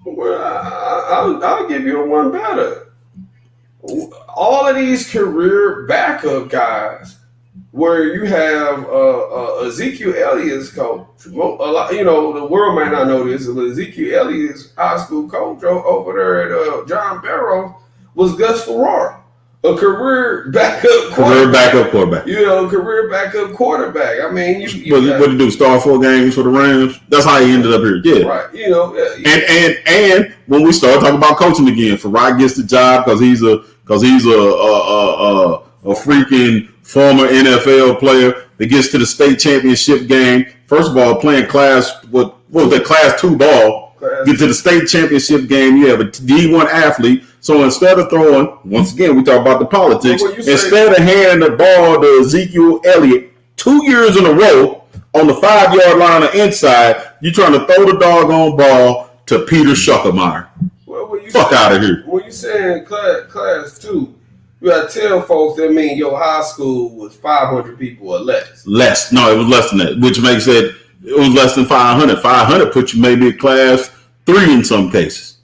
Well, I'll give you one better. All of these career backup guys, where you have Ezekiel Elliott's coach. A lot, the world might not know this. Ezekiel Elliott's high school coach over there at John Barrow was Gus Ferrara, a career backup quarterback. Career backup quarterback. I mean, what did he do? Start 4 games for the Rams. That's how he ended up here. Yeah, right. And when we start talking about coaching again, Farad gets the job because he's a freaking former NFL player that gets to the state championship game. First of all, playing class 2 ball. Get to the state championship game. You have a D1 athlete. So instead of throwing, once again, we talk about the politics. Instead of handing the ball to Ezekiel Elliott 2 years in a row on the 5-yard line or inside, you're trying to throw the doggone ball to Peter Schuckermeyer. Fuck out of here. When you saying class 2, you gotta tell folks that mean your high school was 500 people or less. Less. No, it was less than that, which makes it was less than 500. 500 put you maybe at class 3 in some cases.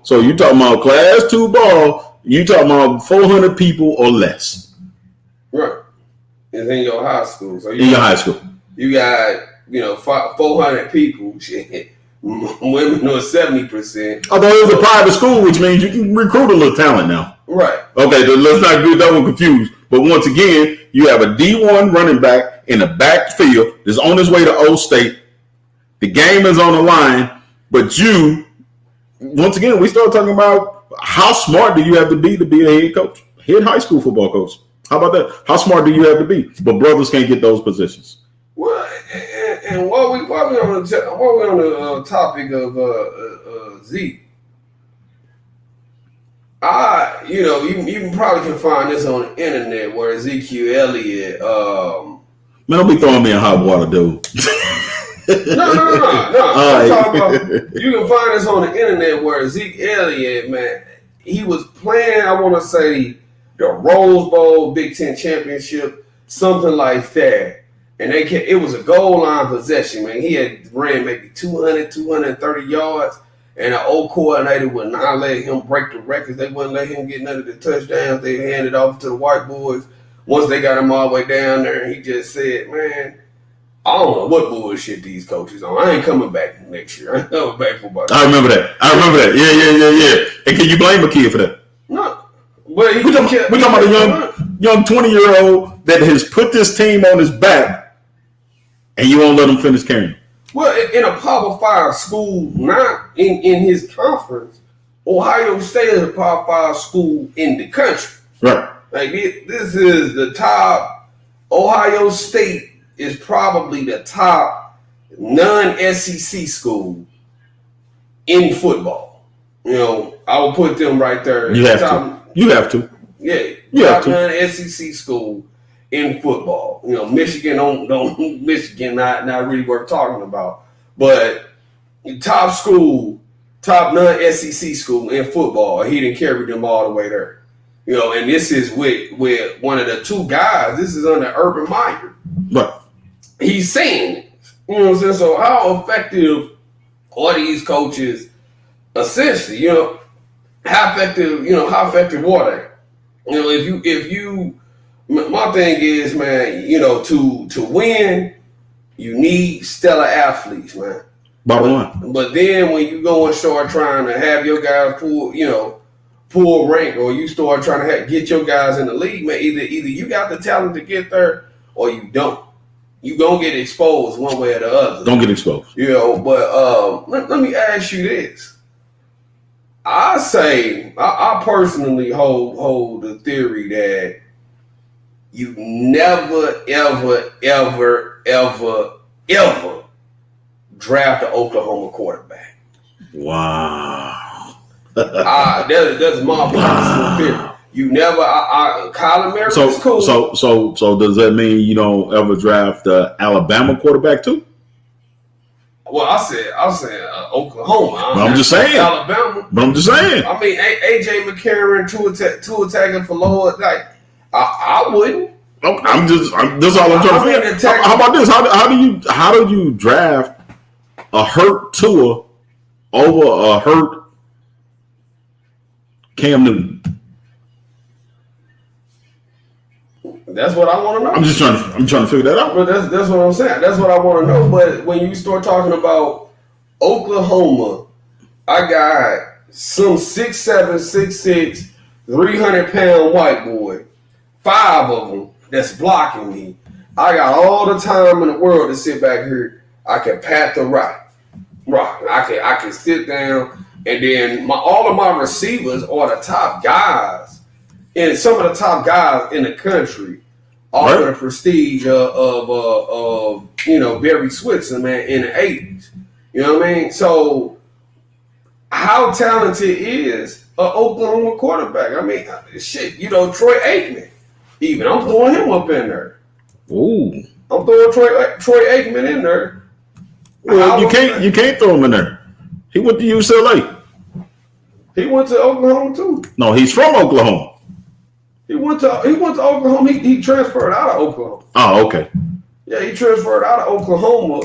So you talking about class 2 ball, you talking about 400 people or less. Right. It's in your high school. So your high school. You got, 400 people. Shit. Women are 70%. Although it was a private school, which means you can recruit a little talent now. Right. Okay, let's not get that one confused. But once again, you have a D1 running back in the backfield that's on his way to Old State. The game is on the line, but once again, we start talking about how smart do you have to be a head coach, head high school football coach. How about that? How smart do you have to be? But brothers can't get those positions. Well, and while we on the topic of Zeke, you probably can find this on the internet where Ezekiel Elliott. Man, don't be throwing me in hot water, dude. No. I'm talking about, you can find this on the internet where Zeke Elliott, man, he was playing, I want to say, the Rose Bowl, Big Ten Championship, something like that. And it was a goal line possession, man. He had ran maybe 230 yards, and an old coordinator would not let him break the records. They wouldn't let him get none of the touchdowns. They handed off to the white boys. Once they got him all the way down there, and he just said, man, I don't know what bullshit these coaches on. I ain't coming back next year. I ain't coming back for about. I remember that. Yeah. And can you blame a kid for that? No. But we talking about a young 20-year-old that has put this team on his back, and you won't let him finish carrying. Well, in a Power 5 school, not in his conference, Ohio State is a Power 5 school in the country. Right. Like this is the top. Ohio State is probably the top non-SEC school in football. You know, I will put them right there. You have to. You have to. Yeah, you have top to. non-SEC school in football. You know, Michigan don't Michigan not really worth talking about. But top school, top non-SEC school in football, he didn't carry them all the way there. You know, and this is with one of the two guys. This is under Urban Meyer. Right. He's saying it. You know what I'm saying? So how effective are these coaches essentially? You know, how effective are they? You know, if you my thing is, man, you know, to win, you need stellar athletes, man. Bottom line. But then when you go and start trying to have your guys pull rank, or you start trying to get your guys in the league, man, either you got the talent to get there or you don't. You gonna get exposed one way or the other. Don't get exposed. You know, but let me ask you this. I personally hold the theory that you never, ever draft an Oklahoma quarterback. Wow. That's my personal theory. You never, Kyler Murray is cool. So does that mean you don't ever draft the Alabama quarterback too? Well, I said Oklahoma. I'm just saying Alabama. But I'm just saying. I mean, AJ McCarron, Tua Tagovailoa, like I wouldn't. That's all I'm trying to figure out. How about this? How do you draft a hurt Tua over a hurt Cam Newton? That's what I want to know. I'm trying to figure that out. But that's what I'm saying. That's what I want to know. But when you start talking about Oklahoma, I got some 6'7", 6'6", 300-pound white boy, 5 of them that's blocking me. I got all the time in the world to sit back here. I can pat the rock. I can sit down, and then all of my receivers are the top guys, and some of the top guys in the country. All of the prestige of Barry Switzer, man, in the 80s. You know what I mean? So how talented is an Oklahoma quarterback? I mean, shit, Troy Aikman. Even I'm throwing him up in there. Ooh. I'm throwing Troy Aikman in there. Well, you can't throw him in there. He went to UCLA. He went to Oklahoma too. No, he's from Oklahoma. He went to Oklahoma. He transferred out of Oklahoma. Oh, okay. Yeah, he transferred out of Oklahoma.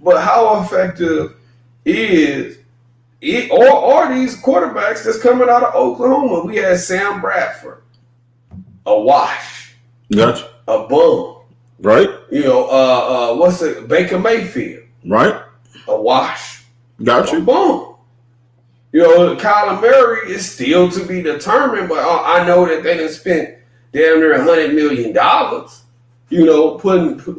But how effective are these quarterbacks that's coming out of Oklahoma? We had Sam Bradford, a wash. Gotcha. A bum. Right. Baker Mayfield. Right. A wash. Gotcha. A bum. Kyler Murray is still to be determined, but I know that they done spent damn near $100 million,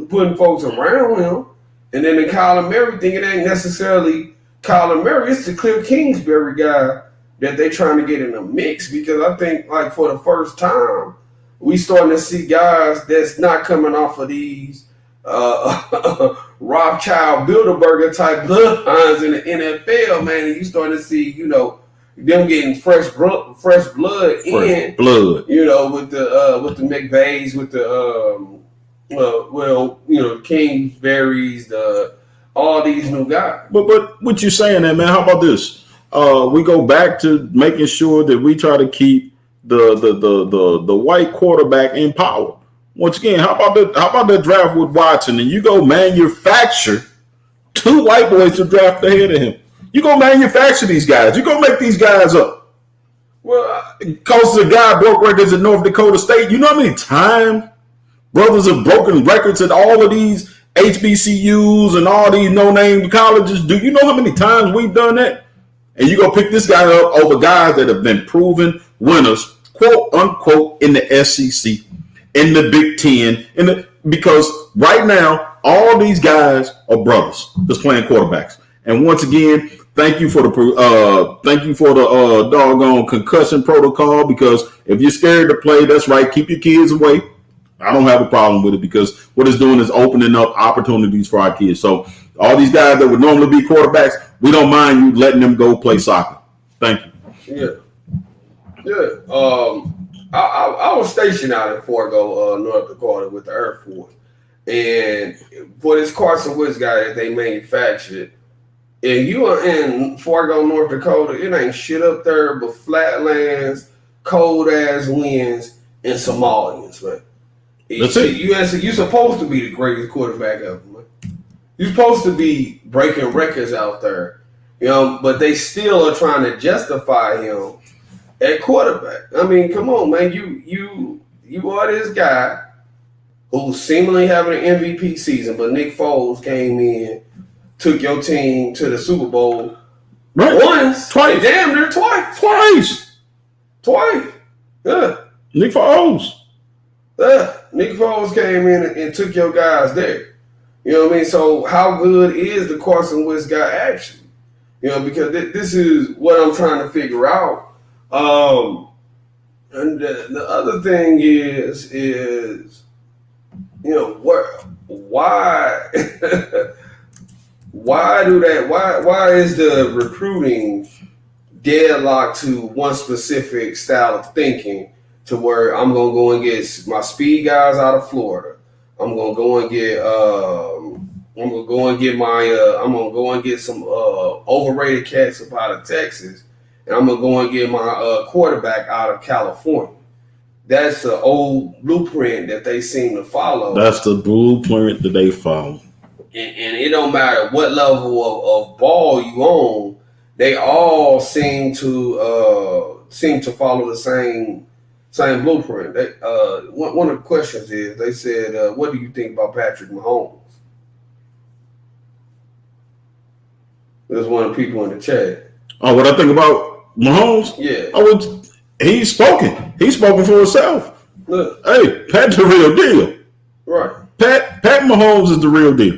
putting folks around him. And then the Kyler Murray thing, it ain't necessarily Kyler Murray. It's the Cliff Kingsbury guy that they trying to get in the mix, because I think, like, for the first time, we starting to see guys that's not coming off of these Rothschild Bilderberger type bloodlines in the NFL, man. And you starting to see, them getting fresh blood in. Blood. With the McVays, with the Kingsbury's, all these new guys. But what you saying there, man? How about this? We go back to making sure that we try to keep the white quarterback in power. Once again, how about the draft with Watson, and you go manufacture 2 white boys to draft ahead of him? You go manufacture these guys. You go make these guys up. Well, because the guy broke records at North Dakota State. You know how many times brothers have broken records at all of these HBCUs and all these no-name colleges? Do you know how many times we've done that? And you go pick this guy up over guys that have been proven winners, quote unquote in the SEC, in the Big Ten, because right now all these guys are brothers that's playing quarterbacks. And once again, thank you for the doggone concussion protocol, because if you're scared to play, that's right, keep your kids away. I don't have a problem with it, because what it's doing is opening up opportunities for our kids. So all these guys that would normally be quarterbacks, we don't mind you letting them go play soccer. Thank you. Yeah. I was stationed out in Fargo, North Dakota with the Air Force. And for this Carson Wentz guy that they manufactured, and you are in Fargo, North Dakota, it ain't shit up there but flatlands, cold-ass winds, and Somalians, man. That's it. You're supposed to be the greatest quarterback ever, man. You're supposed to be breaking records out there, but they still are trying to justify him at quarterback. I mean, come on, man. You are this guy who's seemingly having an MVP season, but Nick Foles came in, took your team to the Super Bowl once, twice, damn near twice. Yeah, Nick Foles. Yeah, Nick Foles came in and took your guys there. You know what I mean? So how good is the Carson Wentz guy actually? Because this is what I'm trying to figure out. And the other thing is why why is the recruiting deadlocked to one specific style of thinking, to where I'm gonna go and get my speed guys out of Florida, I'm gonna go and get some overrated cats up out of Texas, and I'm gonna go and get my quarterback out of California. That's the old blueprint that they seem to follow. That's the blueprint that they follow. And it don't matter what level of ball you own, they all seem to follow the same blueprint. One of the questions is, they said, what do you think about Patrick Mahomes? There's one of the people in the chat. Oh, what I think about Mahomes? Yeah. He's spoken. He's spoken for himself. Look. Hey, Pat's the real deal. Right. Pat Mahomes is the real deal.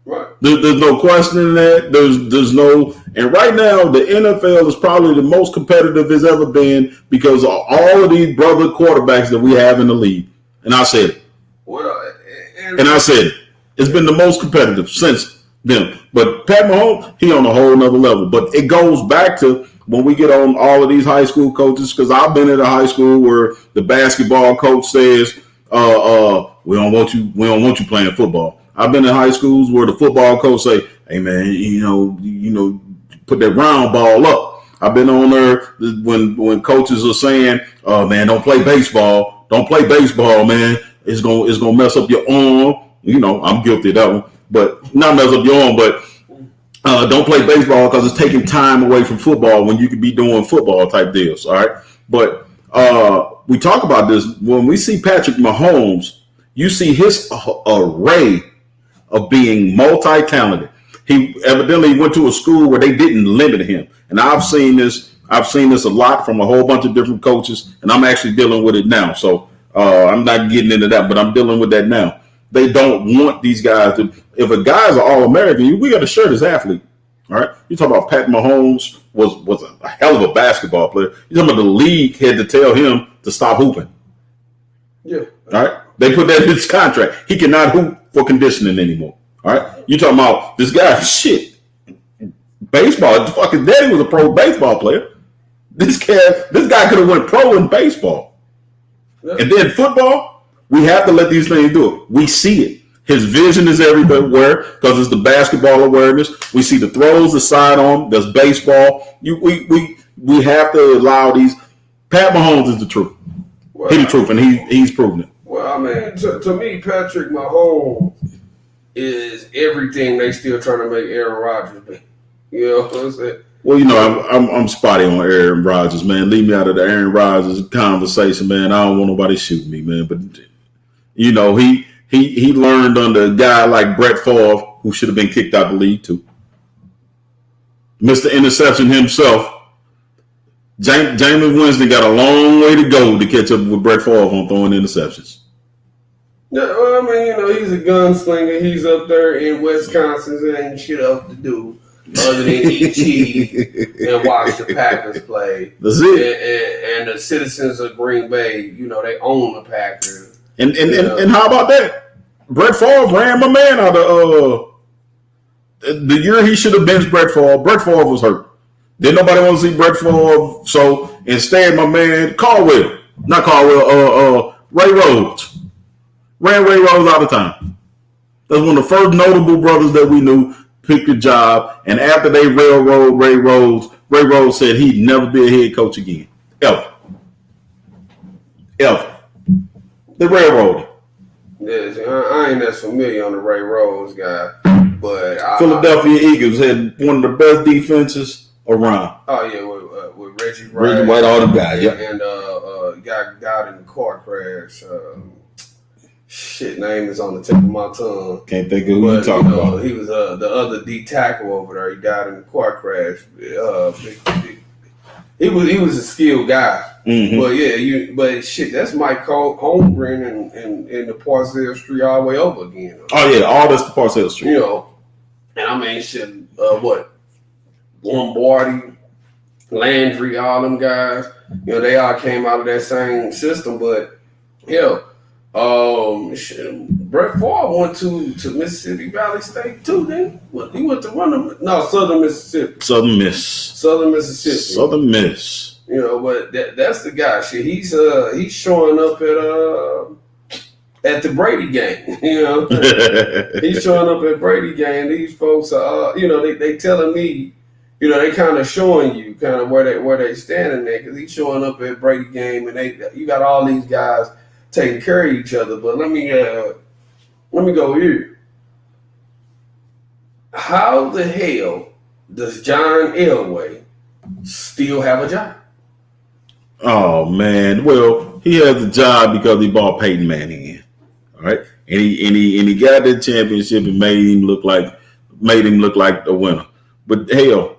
Right. There's no questioning that. There's no, and right now the NFL is probably the most competitive it's ever been, because of all of these brother quarterbacks that we have in the league. And I said it. And I said it. It's been the most competitive since then. But Pat Mahomes, he on a whole nother level. But it goes back to when we get on all of these high school coaches, because I've been at a high school where the basketball coach says, we don't want you playing football. I've been in high schools where the football coach say, hey man, put that round ball up. I've been on there when coaches are saying, oh man, don't play baseball, man. It's gonna mess up your arm. I'm guilty of that one, but not mess up your arm, but don't play baseball because it's taking time away from football when you could be doing football type deals. All right. But we talk about this when we see Patrick Mahomes, you see his array of being multi-talented. He evidently went to a school where they didn't limit him. And I've seen this a lot from a whole bunch of different coaches, and I'm actually dealing with it now. So I'm not getting into that, but I'm dealing with that now. They don't want these guys to. If a guy's an All-American, we got to shirt his athlete. All right. You talk about Pat Mahomes was a hell of a basketball player. You talking about the league had to tell him to stop hooping. Yeah. All right. They put that in his contract. He cannot hoop for conditioning anymore. All right. You talking about this guy? Shit. Baseball. Fucking daddy was a pro baseball player. This guy could have went pro in baseball. Yeah. And then football, we have to let these things do it. We see it. His vision is everywhere because it's the basketball awareness. We see the throws, the sidearm. There's baseball. We have to allow these. Pat Mahomes is the truth. Well, he's the truth, and he's proven it. Well, I mean, to me, Patrick Mahomes is everything they still trying to make Aaron Rodgers be. You know what I'm saying? Well, I'm spotty on Aaron Rodgers, man. Leave me out of the Aaron Rodgers conversation, man. I don't want nobody shooting me, man. But he learned under a guy like Brett Favre, who should have been kicked out of the league too. Mr. Interception himself Jameis Winston got a long way to go to catch up with Brett Favre on throwing interceptions. Yeah, well, I mean, he's a gunslinger. He's up there in Wisconsin. There ain't shit else to do other than eat cheese and watch the Packers play. That's it. And the citizens of Green Bay, they own the Packers. And how about that? Brett Favre ran my man out of the year he should have benched Brett Favre. Brett Favre was hurt. Didn't nobody want to see Brett Favre, so instead my man Ray Rhodes. Ran Ray Rhodes out of time. That's one of the first notable brothers that we knew picked a job, and after they railroad Ray Rhodes said he'd never be a head coach again. Ever. They railroaded him. Yes, I ain't as familiar on the Ray Rhodes guy, but Philadelphia Eagles had one of the best defenses around. Oh yeah, with Reggie White. Reggie White, all the guys, yeah. And got in the car crash. Shit, name is on the tip of my tongue. Can't think of who you talking about. He was the other D tackle over there. He died in the car crash. He was a skilled guy. Mm-hmm. But shit, that's Mike Holmgren and the Parcell Street all the way over again. Oh yeah, all this the Parcell Street. And I mean shit. Lombardi, Landry, all them guys. They all came out of that same system. But Brett Favre went to Mississippi Valley State too. Then he went to Southern Mississippi. Southern Miss. But that's the guy. Shit, he's showing up at the Brady game. He's showing up at Brady game. These folks are, they telling me, they kind of showing you kind of where they standing there, because he's showing up at Brady game, and you got all these guys taking care of each other. But let me go here. How the hell does John Elway still have a job? Oh man, well he has a job because he bought Peyton Manning in. All right, and he got that championship and made him look like the winner. But hell,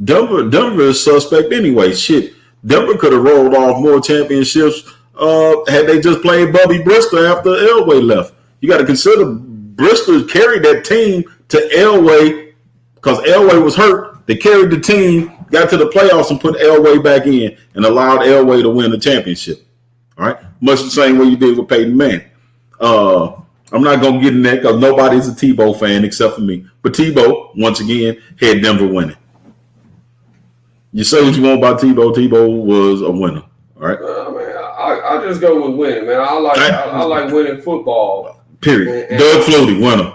Denver is suspect anyway. Shit, Denver could have rolled off more championships had they just played Bubby Bristol after Elway left. You got to consider Bristol carried that team to Elway because Elway was hurt. They carried the team, got to the playoffs, and put Elway back in and allowed Elway to win the championship. All right, much the same way you did with Peyton Manning. I'm not gonna get in that because nobody's a Tebow fan except for me. But Tebow, once again, had Denver winning. You say what you want about Tebow. Tebow was a winner. All right. Man, I just go with winning, man. I like winning football. Period. Doug Flutie, winner.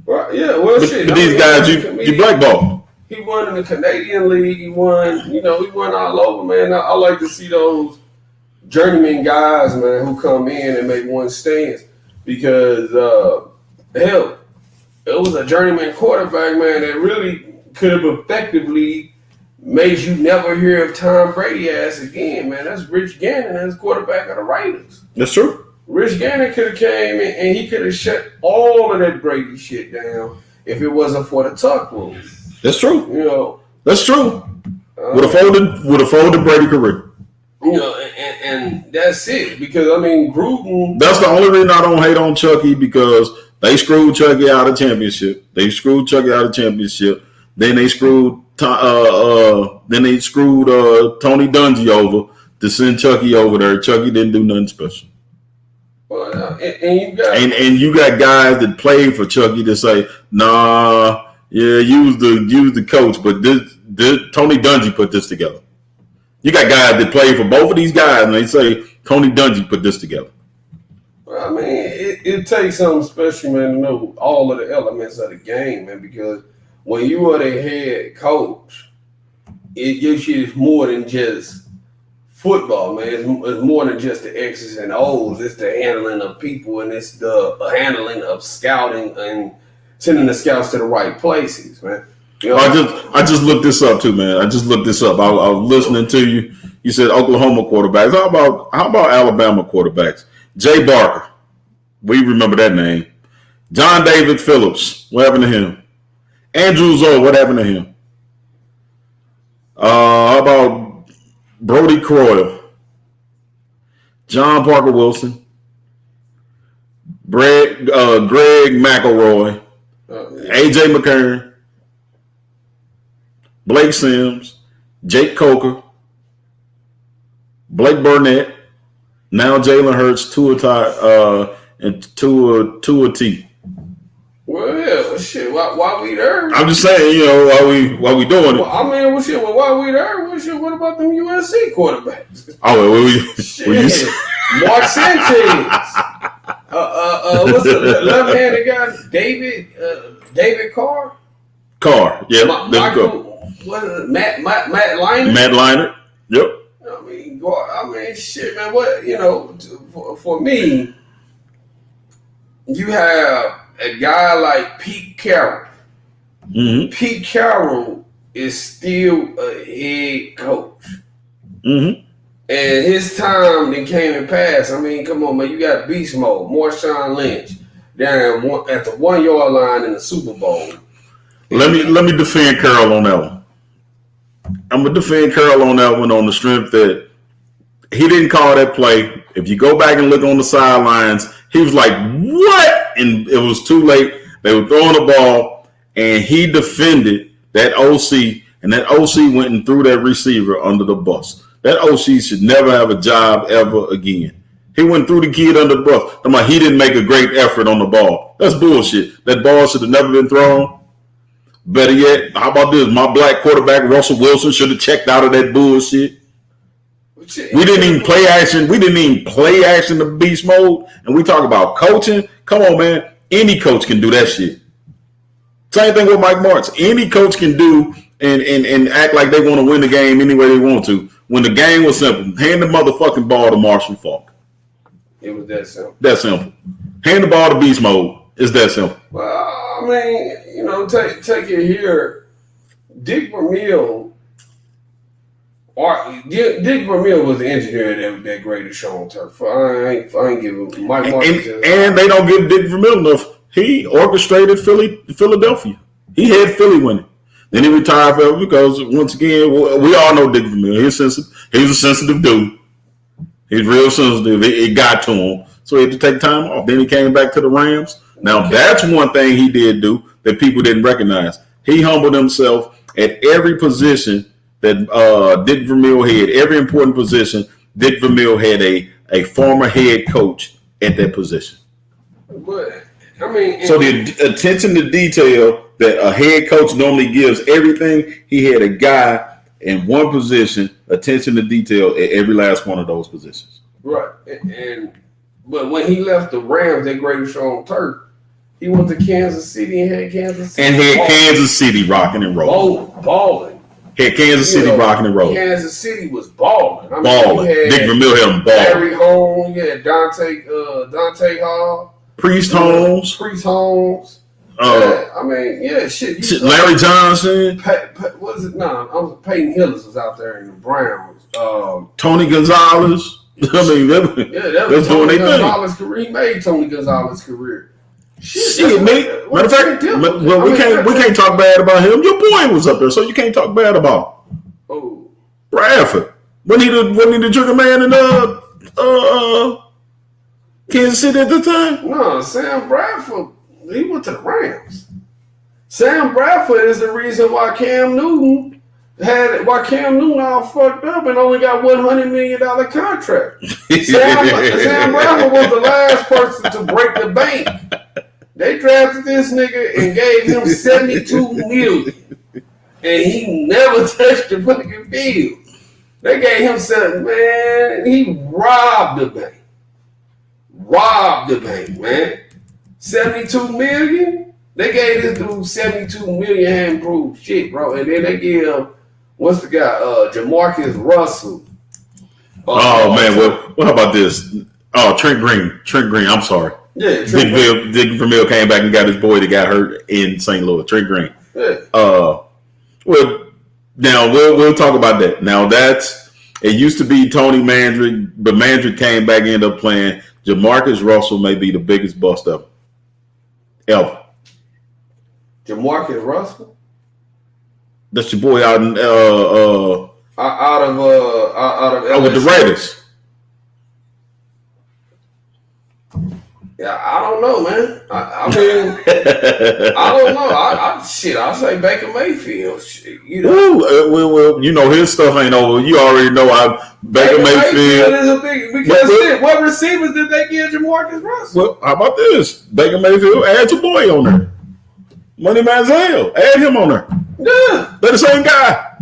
Well, yeah. Well, shit. But these guys, you blackball. He won in the Canadian League. He won. He won all over, man. I like to see those journeyman guys, man, who come in and make one stance. Because, hell, it was a journeyman quarterback, man, that really could have effectively made you never hear of Tom Brady ass again, man. That's Rich Gannon as quarterback of the Raiders. That's true. Rich Gannon could have came in and he could have shut all of that Brady shit down if it wasn't for the tuck rule. That's true. That's true. Would have folded Brady career. And that's it. Because I mean, Gruden. That's the only reason I don't hate on Chucky, because they screwed Chucky out of championship. Then they screwed Tony Dungy over to send Chucky over there. Chucky didn't do nothing special. Well, and you got guys that played for Chucky that say, nah, yeah, use the coach, but this Tony Dungy put this together. You got guys that play for both of these guys, and they say Tony Dungy put this together. Well, I mean, it takes something special, man, to know all of the elements of the game, man, because when you are the head coach, it gives you more than just football, man. It's more than just the X's and O's. It's the handling of people, and it's the handling of scouting and sending the scouts to the right places, man. I just looked this up too, man. I was listening to you. You said Oklahoma quarterbacks. How about Alabama quarterbacks? Jay Barker. We remember that name. John David Phillips. What happened to him? Andrew Zoe. What happened to him? How about Brody Croyle, John Parker Wilson, Greg McElroy, AJ McCarron, Blake Sims, Jake Coker, Blake Burnett, now Jalen Hurts, and Tua T. Well, shit. Why we there? I'm just saying, why we doing it? Well, I mean, well, shit. Well, why we there? Well, shit. What about them USC quarterbacks? Oh, shit. Mark Sanchez. What's the left-handed guy? David Carr. Carr. Yeah. Michael. What is it? Matt Leinart. Matt Leinart. Yep. I mean, shit, man. What for me, you have a guy like Pete Carroll. Mm-hmm. Pete Carroll is still a head coach. Mm-hmm. And his time then came and passed. I mean, come on, man. You got beast mode, Marshawn Lynch down at the 1 yard line in the Super Bowl. Let me defend Carroll on that one. I'm gonna defend Carroll on that one on the strength that he didn't call that play. If you go back and look on the sidelines, he was like, "What?" And it was too late. They were throwing the ball, and he defended that OC, and that OC went and threw that receiver under the bus. That OC should never have a job ever again. He went through the kid under the bus. I'm like, he didn't make a great effort on the ball. That's bullshit. That ball should have never been thrown. Better yet, how about this? My black quarterback, Russell Wilson, should have checked out of that bullshit. We didn't even play action. We didn't even play action to beast mode. And we talk about coaching. Come on, man. Any coach can do that shit. Same thing with Mike Martz. Any coach can do and act like they want to win the game any way they want to. When the game was simple, hand the motherfucking ball to Marshall Faulk. It was that simple. That simple. Hand the ball to beast mode. It's that simple. Well, I mean, take it here. Dick Vermeil was the engineer that greatest show on turf. I ain't giving Mike Martin. And they don't give Dick Vermeil enough. He orchestrated Philadelphia. He had Philly winning. Then he retired forever because, once again, we all know Dick Vermeil. He's sensitive. He's a sensitive dude. He's real sensitive. It got to him. So he had to take time off. Then he came back to the Rams. Now, that's one thing he did do that people didn't recognize. He humbled himself at every position that Dick Vermeil had. Every important position, Dick Vermeil had a former head coach at that position. But, I mean... So the attention to detail that a head coach normally gives everything, he had a guy in one position, attention to detail at every last one of those positions. Right. But when he left the Rams, that greatest show on turf, he went to Kansas City and had Kansas City. And had Kansas City rocking and rolling. Balling. Had Kansas City rocking and rolling. Kansas City was balling. I mean, balling. Dick Vermeil had them balling. Larry Holmes, you had Dante Hall. Priest Holmes. I mean, yeah, shit. Larry Johnson. What is it? No, Peyton Hillis was out there in the Browns. Tony Gonzalez. I mean, that was Tony Gonzalez's career. He made Tony Gonzalez's career. Shit, mate. Matter of fact, we can't talk bad about him. Your boy was up there, so you can't talk bad about him. Oh, Bradford. Wasn't he the trigger man in Kansas City at the time? No, Sam Bradford. He went to the Rams. Sam Bradford is the reason why Cam Newton all fucked up and only got $100 million contract. Sam Bradford was the last person to break the bank. They drafted this nigga and gave him $72 million, and he never touched the fucking field. They gave him something, man. He robbed the bank. Man. $72 million. They gave this dude $72 million and improved shit, bro. And then they give what's the guy? Jamarcus Russell. Man, well, how about this? Oh, Trent Green. I'm sorry. Yeah, Dick Vermeil came back and got his boy that got hurt in St. Louis. Trent Green. Yeah. Well, now we'll talk about that. Now it used to be Tony Mandrick, but Mandrick came back and ended up playing. Jamarcus Russell may be the biggest bust ever. Jamarcus Russell? That's your boy out in out of with the LSU. Raiders. Yeah, I don't know, man. I mean, I don't know. I say Baker Mayfield. Shit, you know. Well, you know his stuff ain't over. You already know Baker Mayfield is a big because what receivers did they give Jamarcus Russell? Well, how about this? Baker Mayfield, add your boy on there. Money Manziel, add him on there. Yeah, they're the same guy.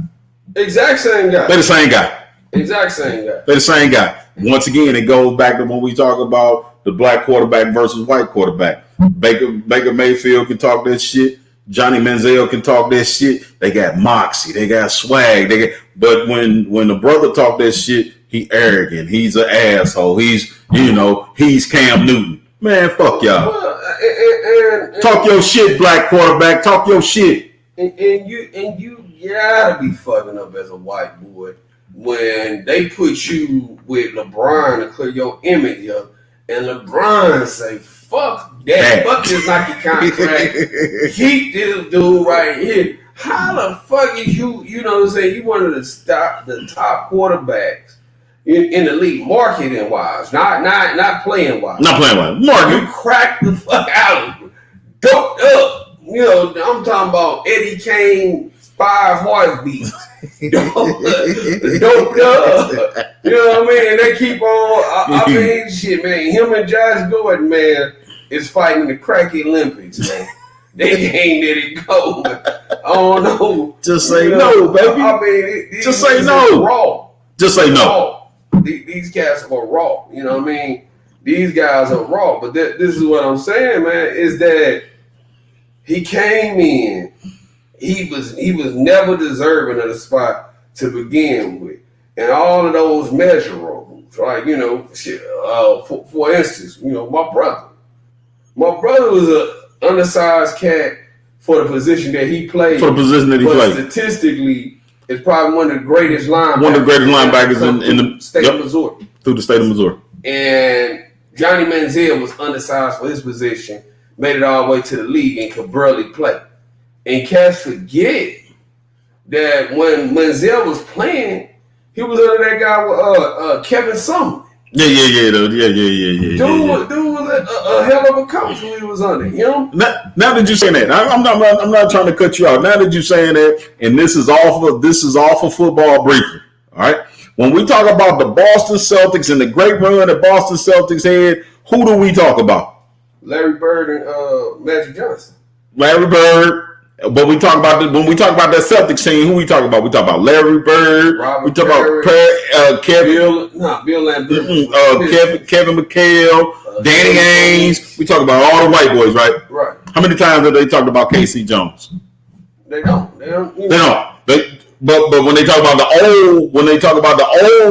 Exact same guy. They're the same guy. Exact same guy. They're the same guy. Once again, it goes back to when we talk about the black quarterback versus white quarterback. Baker Mayfield can talk that shit. Johnny Manziel can talk that shit. They got moxie. They got swag. But when the brother talk that shit, he arrogant. He's an asshole. He's Cam Newton. Man, fuck y'all. Well, Talk your shit, black quarterback. Talk your shit. And you gotta be fucking up as a white boy when they put you with LeBron to clear your image up, and LeBron say, "Fuck that, fuck this Nike contract, keep this dude right here." How the fuck is you know what I'm saying? You one of the top quarterbacks in the league, marketing wise, not playing wise. Not playing wise. Marketing. You crack the fuck out, doped up. You know, I'm talking about Eddie Kane 5 heartbeats. Doped up. You know what I mean? And they keep on, I mean, shit, man. Him and Josh Gordon, man, is fighting the cracky Olympics, man. They ain't let it go. I don't know. Just say no, baby. I mean, just say no. Raw. Just say no. These cats are raw. You know what I mean? These guys are raw. But this is what I'm saying, man, is that he came in. He was never deserving of the spot to begin with, and all of those measurables, right? You know, shit. For instance, you know, my brother was a undersized cat for the position that he played. For the position that he played, statistically, is probably one of the greatest linebackers. One of the greatest linebackers in the state of Missouri. Through the state of Missouri. And Johnny Manziel was undersized for his position, made it all the way to the league and could barely play. And cats forget that when Manziel was playing, he was under that guy with Kevin Sumlin. Yeah. Dude was a hell of a coach when he was under him. Now that you saying that, I'm not trying to cut you out. Now that you saying that, and this is off of football briefly. All right. When we talk about the Boston Celtics and the great run that Boston Celtics had, who do we talk about? Larry Bird and Magic Johnson. Larry Bird. But when we talk about that Celtics team, who we talk about? We talk about Larry Bird. Robert we talk Perry, about Kevin. Bill Lambert. Kevin McHale, Danny Ainge. We talk about all the white boys, right? Right. How many times have they talked about KC Jones? They don't. But when they talk about the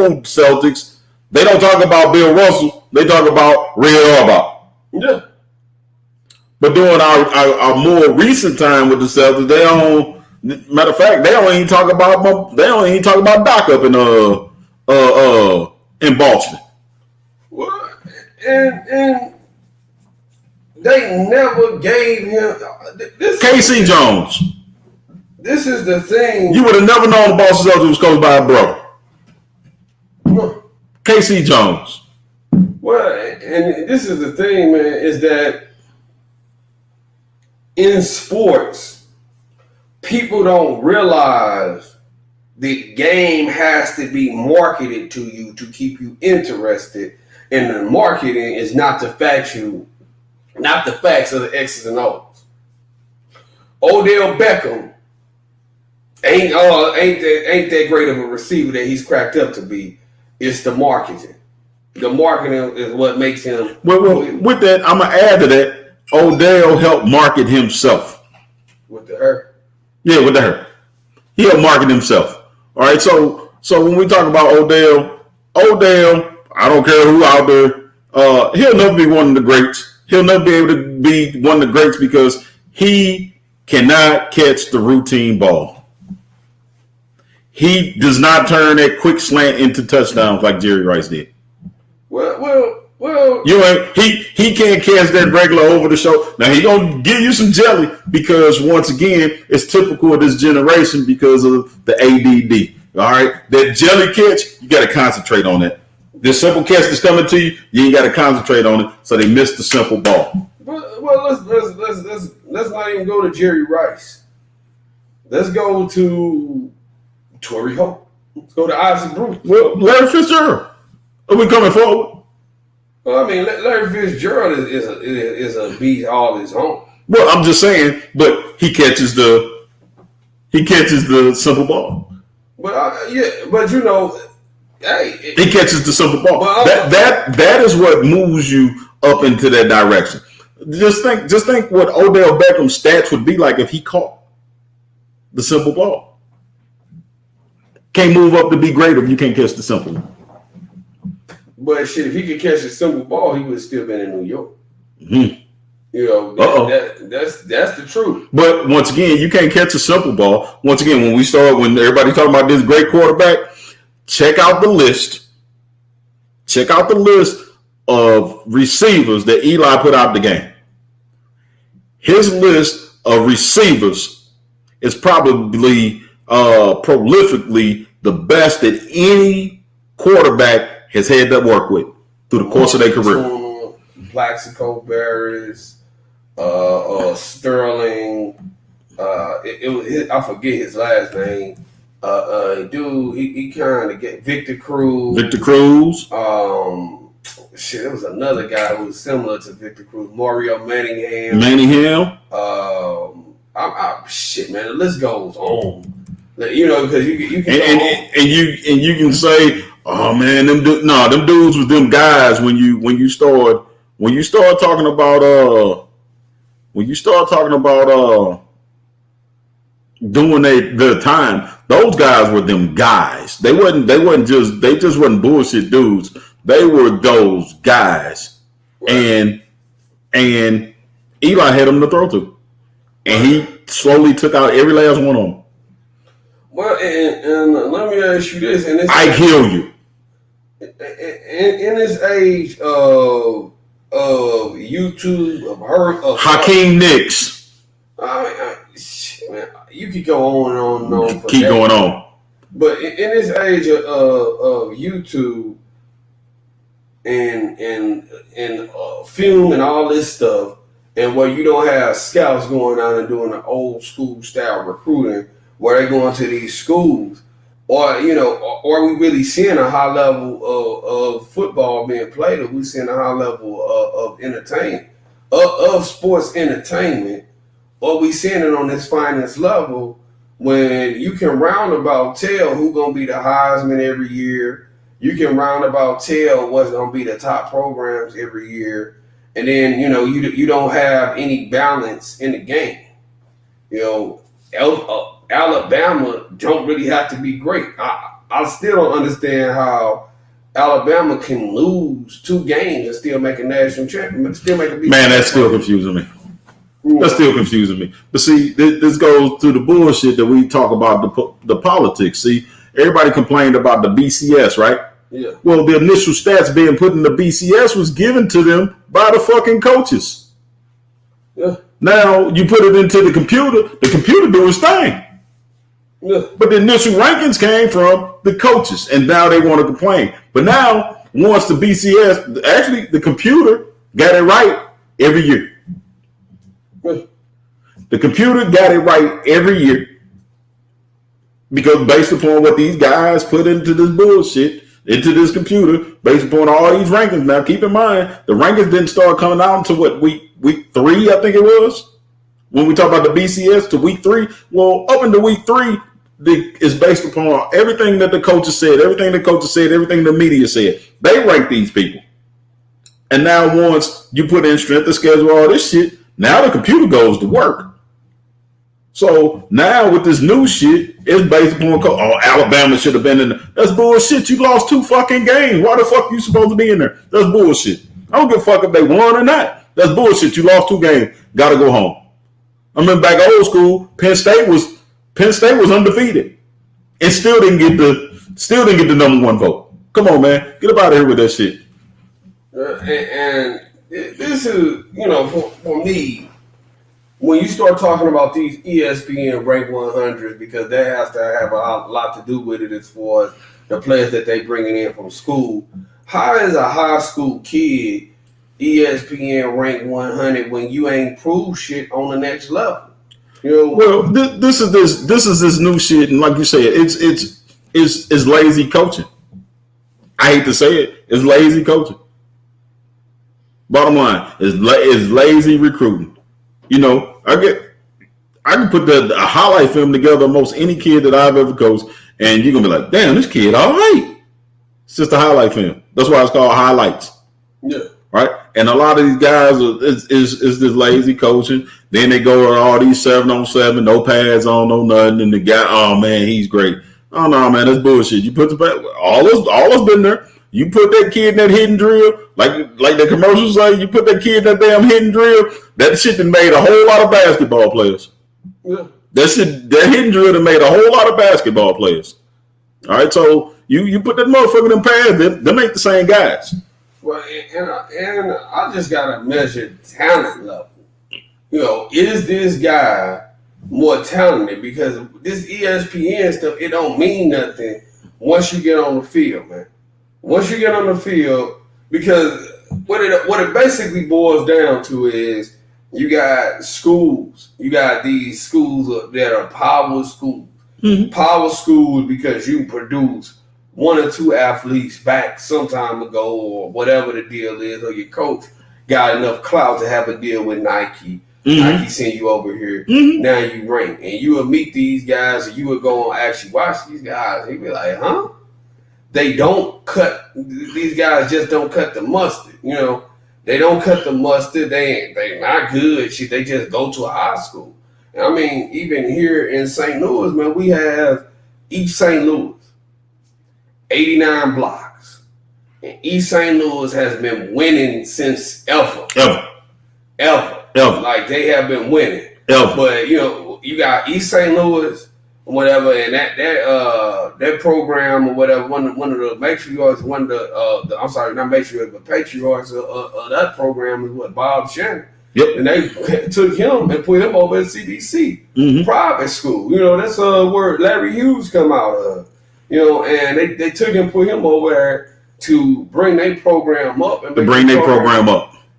old Celtics, they don't talk about Bill Russell. They talk about Red Auerbach. Yeah. But during our more recent time with the Celtics, they don't. Matter of fact, they don't even talk about Doc up in Boston. Well, and they never gave him KC Jones. This is the thing. You would have never known the Boston Celtics was coached by a brother. KC Jones. Well, and this is the thing, man, is that in sports, people don't realize the game has to be marketed to you to keep you interested. And the marketing is not the facts of the X's and O's. Odell Beckham ain't that great of a receiver that he's cracked up to be. It's the marketing. The marketing is what makes him. Well, with that, I'm gonna add to that. Odell helped market himself. With the hurt? Yeah, with the hurt. He helped market himself. All right, so when we talk about Odell, I don't care who out there, he'll never be one of the greats. He'll never be able to be one of the greats because he cannot catch the routine ball. He does not turn that quick slant into touchdowns like Jerry Rice did. Well. He can't catch that regular over the shoulder. Now he gonna give you some jelly because once again it's typical of this generation because of the ADD. All right, that jelly catch, you got to concentrate on that. This simple catch that's coming to you, you ain't got to concentrate on it. So they missed the simple ball. Well, let's not even go to Jerry Rice. Let's go to Torrey Hope. Let's go to Isaac Bruce. Well, Larry Fitzgerald. Are we coming forward? Well, I mean, Larry Fitzgerald is a beast all his own. Well, I'm just saying, but he catches the simple ball. But but you know, hey, he catches the simple ball. Well, that is what moves you up into that direction. Just think what Odell Beckham's stats would be like if he caught the simple ball. Can't move up to be great if you can't catch the simple one. But shit, if he could catch a simple ball, he would have still been in New York. Mm-hmm. You know, that's the truth. But once again, you can't catch a simple ball. Once again, when everybody talking about this great quarterback, check out the list. Check out the list of receivers that Eli put out the game. His list of receivers is probably prolifically the best that any quarterback has had to work with through the course of their career. Plaxico Barris, Sterling, I forget his last name. Dude, he kind of get Victor Cruz. Victor Cruz. There was another guy who was similar to Victor Cruz, Mario Manningham. Shit, man, the list goes on. You know, because you can and you can say, oh man, them dudes was them guys when you start talking about doing their time, those guys were them guys. They just wasn't bullshit dudes. They were those guys. Right. And Eli had them to throw to. And he slowly took out every last one of them. Well, and let me ask you this. I kill you. In this age of YouTube, of Hakeem Nicks. Shit, man, you could go on and on and on. Keep going on. But in this age of YouTube and film and all this stuff, and where you don't have scouts going out and doing the old school style recruiting, where they're going to these schools, or are we really seeing a high level of football being played? Or we seeing a high level of entertainment, of sports entertainment? Or we seeing it on this finest level when you can roundabout tell who's gonna be the Heisman every year? You can roundabout tell what's gonna be the top programs every year, and then you don't have any balance in the game. Alabama don't really have to be great. I still don't understand how Alabama can lose 2 games and still make a national champion, still make a big man. That's still confusing me. That's still confusing me. But see, this goes to the bullshit that we talk about the politics. See, everybody complained about the BCS, right? Yeah. Well, the initial stats being put in the BCS was given to them by the fucking coaches. Yeah. Now you put it into the computer do its thing. Yeah. But the initial rankings came from the coaches, and now they want to complain. But now, once the BCS, actually the computer got it right every year. Yeah. The computer got it right every year because based upon what these guys put into this bullshit, into this computer, based upon all these rankings. Now, keep in mind, the rankings didn't start coming out until what, week 3, I think it was? When we talk about the BCS to week 3. Well, up into week 3, is based upon everything that the coaches said, everything the media said. They rank these people. And now once you put in strength of schedule, all this shit, now the computer goes to work. So now with this new shit, it's based upon, Alabama should have been in there. That's bullshit. You lost 2 fucking games. Why the fuck you supposed to be in there? That's bullshit. I don't give a fuck if they won or not. That's bullshit. You lost 2 games. Gotta go home. I remember back old school, Penn State was undefeated and still didn't get the number 1 vote. Come on, man. Get up out of here with that shit. And this is, for me, when you start talking about these ESPN Rank 100s, because that has to have a lot to do with it as far as the players that they bringing in from school. How is a high school kid ESPN Rank 100 when you ain't proved shit on the next level? You know, well, this is this new shit, and like you said, it's lazy coaching. I hate to say it, it's lazy coaching. Bottom line, it's lazy recruiting. You know, I can put a highlight film together of most any kid that I've ever coached, and you're gonna be like, damn, this kid all right. It's just a highlight film. That's why it's called highlights. Yeah. Right? And a lot of these guys is this lazy coaching. Then they go with all these 7-on-7, no pads on, no nothing, and the guy, oh man, he's great. Oh no, man, that's bullshit. You put all us been there. You put that kid in that hidden drill, like the commercials say, you put that kid in that damn hidden drill, that shit that made a whole lot of basketball players. Yeah. That hidden drill that made a whole lot of basketball players. All right, so you put that motherfucker in pads, them ain't the same guys. Well, and I just gotta measure talent level. You know, is this guy more talented? Because this ESPN stuff, it don't mean nothing once you get on the field, man. Once you get on the field, because what it basically boils down to is you got schools. You got these schools that are power schools. Mm-hmm. Power schools because you produce 1 or 2 athletes back some time ago or whatever the deal is, or your coach got enough clout to have a deal with Nike. Mm-hmm. Nike send you over here. Mm-hmm. Now you rank. And you will meet these guys and you will go and actually watch these guys. And you be like, huh? They don't cut, these guys just don't cut the mustard. You know, they don't cut the mustard. They not good shit. They just go to a high school. And I mean, even here in St. Louis, man, we have East St. Louis, 89 blocks. And East St. Louis has been winning since ever. Like they have been winning. But you know, you got East St. Louis, whatever, and that program or whatever, one of the matriarchs, I'm sorry, not matriarchs, but patriarchs of that program is what, Bob Shannon. Yep. And they took him and put him over at CBC, private school. You know, that's where Larry Hughes come out of. You know, and they took him, put him over there to bring their program up. And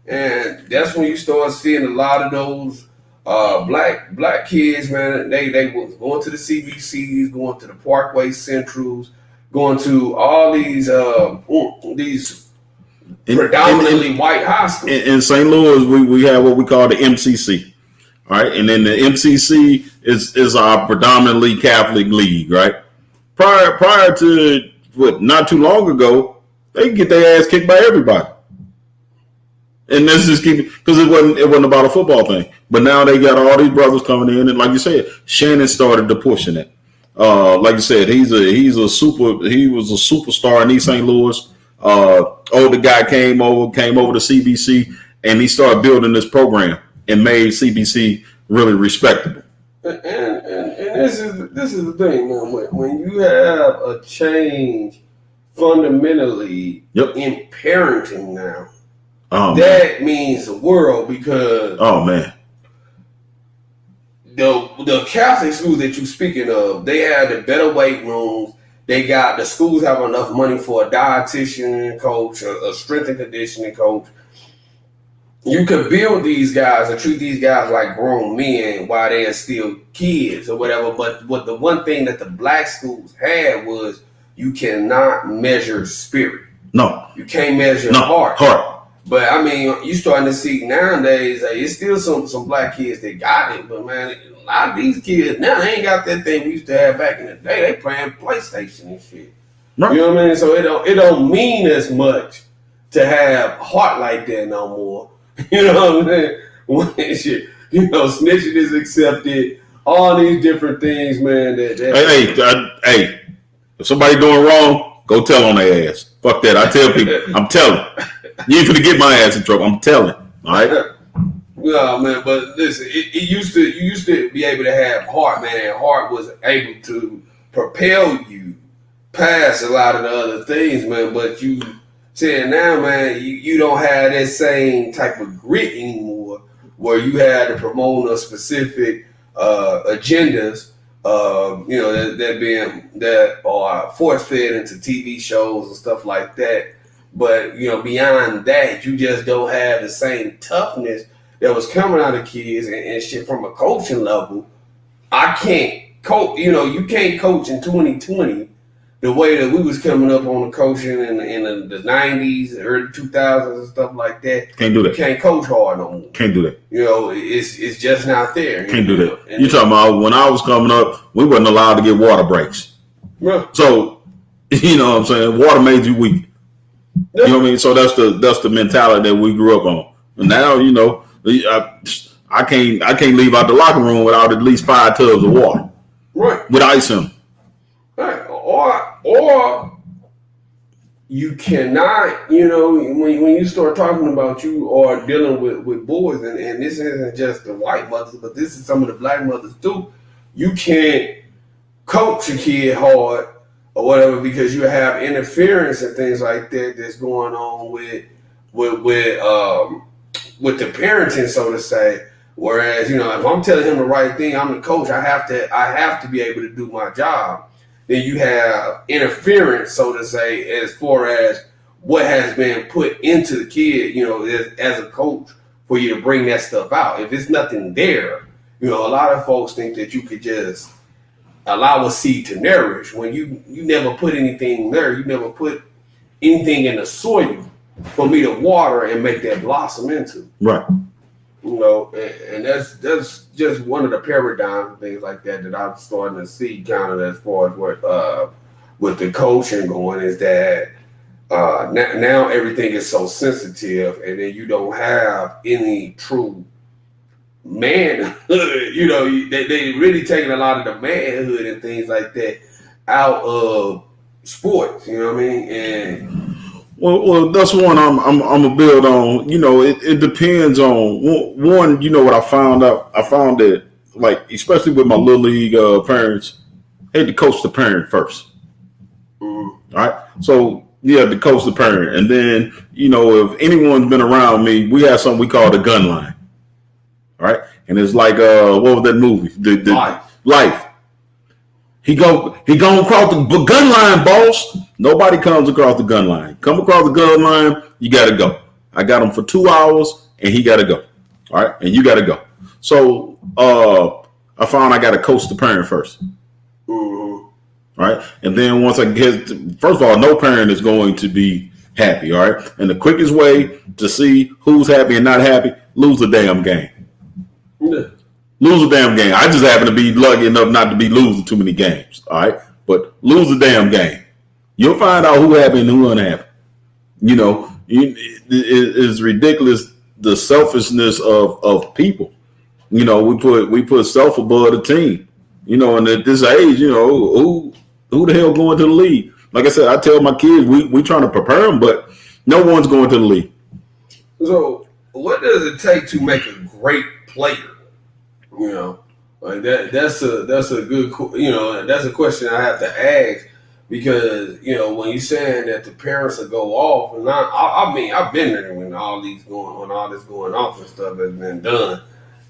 And that's when you start seeing a lot of those black kids, man. They was going to the CBCs, going to the Parkway Centrals, going to all these predominantly white high schools. In St. Louis, we have what we call the MCC. All right, and then the MCC is our predominantly Catholic league, right? Prior to not too long ago, they get their ass kicked by everybody. And this is because it wasn't about a football thing. But now they got all these brothers coming in, and like you said, Shannon started to pushing it. Like you said, he was a superstar in East St. Louis. Older guy came over to CBC, and he started building this program and made CBC really respectable. And this is the thing, man. When you have a change fundamentally in parenting now. That means the world, because the Catholic schools that you're speaking of, they have the better weight rooms. The schools have enough money for a dietitian coach, a strength and conditioning coach. You could build these guys and treat these guys like grown men while they're still kids or whatever. But what the one thing that the black schools had was you cannot measure spirit. No. You can't measure heart. But I mean, you starting to see nowadays, it's still some black kids that got it, but man, a lot of these kids now, they ain't got that thing we used to have back in the day. They playing PlayStation and shit. Right. You know what I mean? So it don't mean as much to have heart like that no more. You know what I'm saying? Shit, you know, snitching is accepted. All these different things, man. Hey, if somebody doing wrong, go tell on their ass. Fuck that. I tell people. I'm telling. You ain't finna get my ass in trouble. I'm telling. All right. No, man. But listen, you used to be able to have heart, man. And heart was able to propel you past a lot of the other things, man. But you saying now, man, you don't have that same type of grit anymore where you had to promote a specific agendas, that are force fed into TV shows and stuff like that. But beyond that, you just don't have the same toughness that was coming out of kids and shit from a coaching level. I can't coach. You can't coach in 2020 the way that we was coming up on the coaching in the 90s, early 2000s and stuff like that. Can't do that. You can't coach hard no more. Can't do that. It's just not there. Can't do that. You talking about when I was coming up, we wasn't allowed to get water breaks. Yeah. So, what I'm saying? Water made you weak. Yeah. You know what I mean? So that's the mentality that we grew up on. And now, I can't leave out the locker room without at least 5 tubs of water. Right. With ice in them. Right. Or you cannot, when you start talking about you are dealing with boys, and this isn't just the white mothers, but this is some of the black mothers too. You can't coach a kid hard or whatever because you have interference and things like that that's going on with the parenting, so to say. Whereas, if I'm telling him the right thing, I'm the coach. I have to be able to do my job. Then you have interference, so to say, as far as what has been put into the kid, as a coach, for you to bring that stuff out. If it's nothing there, a lot of folks think that you could just allow a seed to nourish when you never put anything there. You never put anything in the soil for me to water and make that blossom into. Right. And that's just one of the paradigms and things like that I'm starting to see kind of as far as with the coaching going is that now everything is so sensitive, and then you don't have any true manhood. They really taking a lot of the manhood and things like that out of sports. You know what I mean? And well, that's one I'm gonna build on. It depends on one. What I found out. I found that, like, especially with my little league parents, I had to coach the parent first. All right. So you have to coach the parent, and then if anyone's been around me, we have something we call the gun line. All right, and it's like what was that movie? The Life. He going across the gun line, boss. Nobody comes across the gun line. Come across the gun line, you got to go. I got him for 2 hours, and he got to go. All right, and you got to go. So I found I got to coach the parent first. All right, and then once I get, first of all, no parent is going to be happy. All right, and the quickest way to see who's happy and not happy, lose the damn game. Yeah. Lose a damn game. I just happen to be lucky enough not to be losing too many games. All right. But lose a damn game. You'll find out who happy and who unhappy. It's ridiculous the selfishness of people. We put self above the team. And at this age, who the hell going to the league? Like I said, I tell my kids we trying to prepare them, but no one's going to the league. So what does it take to make a great player? Like that's a good, that's a question I have to ask, because, when you're saying that the parents will go off, and I've been there when all this going off and stuff has been done.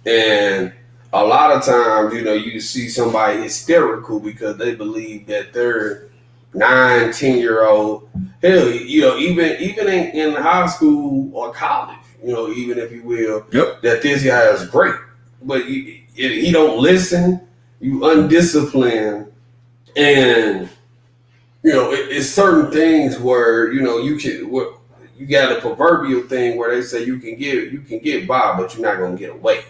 And a lot of times, you see somebody hysterical because they believe that they're 9, 10-year-old, hell, even in high school or college, even if you will, yep, that this guy is great. But he don't listen, you undisciplined, and it's certain things where you got a proverbial thing where they say you can get by, but you're not gonna get away.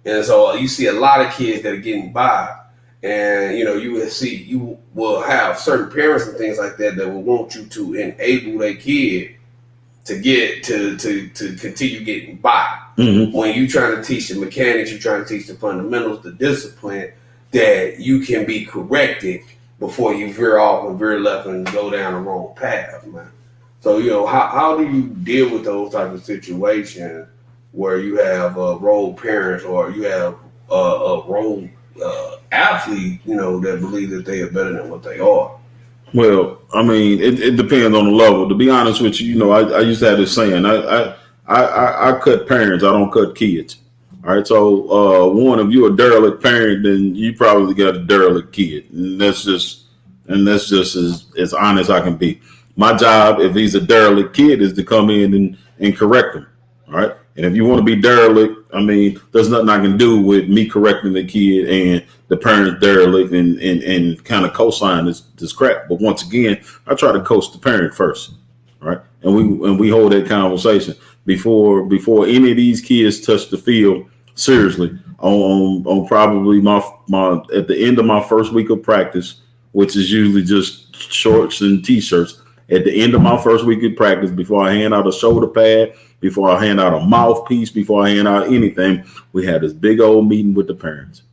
And so you see a lot of kids that are getting by, and you will have certain parents and things like that will want you to enable their kid to get to continue getting by. Mm-hmm. When you trying to teach the mechanics, you're trying to teach the fundamentals, the discipline, that you can be corrected before you veer off and veer left and go down the wrong path, man. So how do you deal with those type of situations where you have role parents or you have a role athlete, that believe that they are better than what they are? Well, I mean, it depends on the level. To be honest with you, I used to have this saying, I cut parents, I don't cut kids. All right, so one, if you're a derelict parent, then you probably got a derelict kid, and that's just as honest as I can be. My job, if he's a derelict kid, is to come in and correct him. All right, and if you want to be derelict, I mean, there's nothing I can do with me correcting the kid and the parent derelict and kind of co-sign this crap. But once again, I try to coach the parent first. All right, and we hold that conversation before any of these kids touch the field seriously on probably my at the end of my first week of practice, which is usually just shorts and t-shirts. At the end of my first week of practice, before I hand out a shoulder pad, before I hand out a mouthpiece, before I hand out anything, we had this big old meeting with the parents.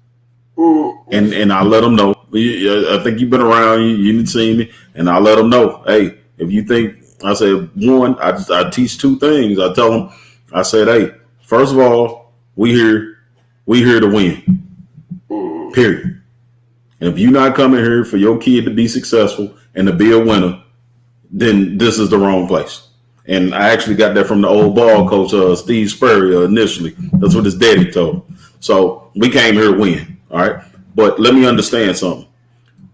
And I let them know. I think you've been around. You didn't see me, and I let them know. Hey, if you think, I said, one, I teach two things. I tell them, I said, hey, first of all, we here to win. Period. And if you're not coming here for your kid to be successful and to be a winner, then this is the wrong place. And I actually got that from the old ball coach, Steve Spurrier, initially. That's what his daddy told him. So we came here to win. All right. But let me understand something.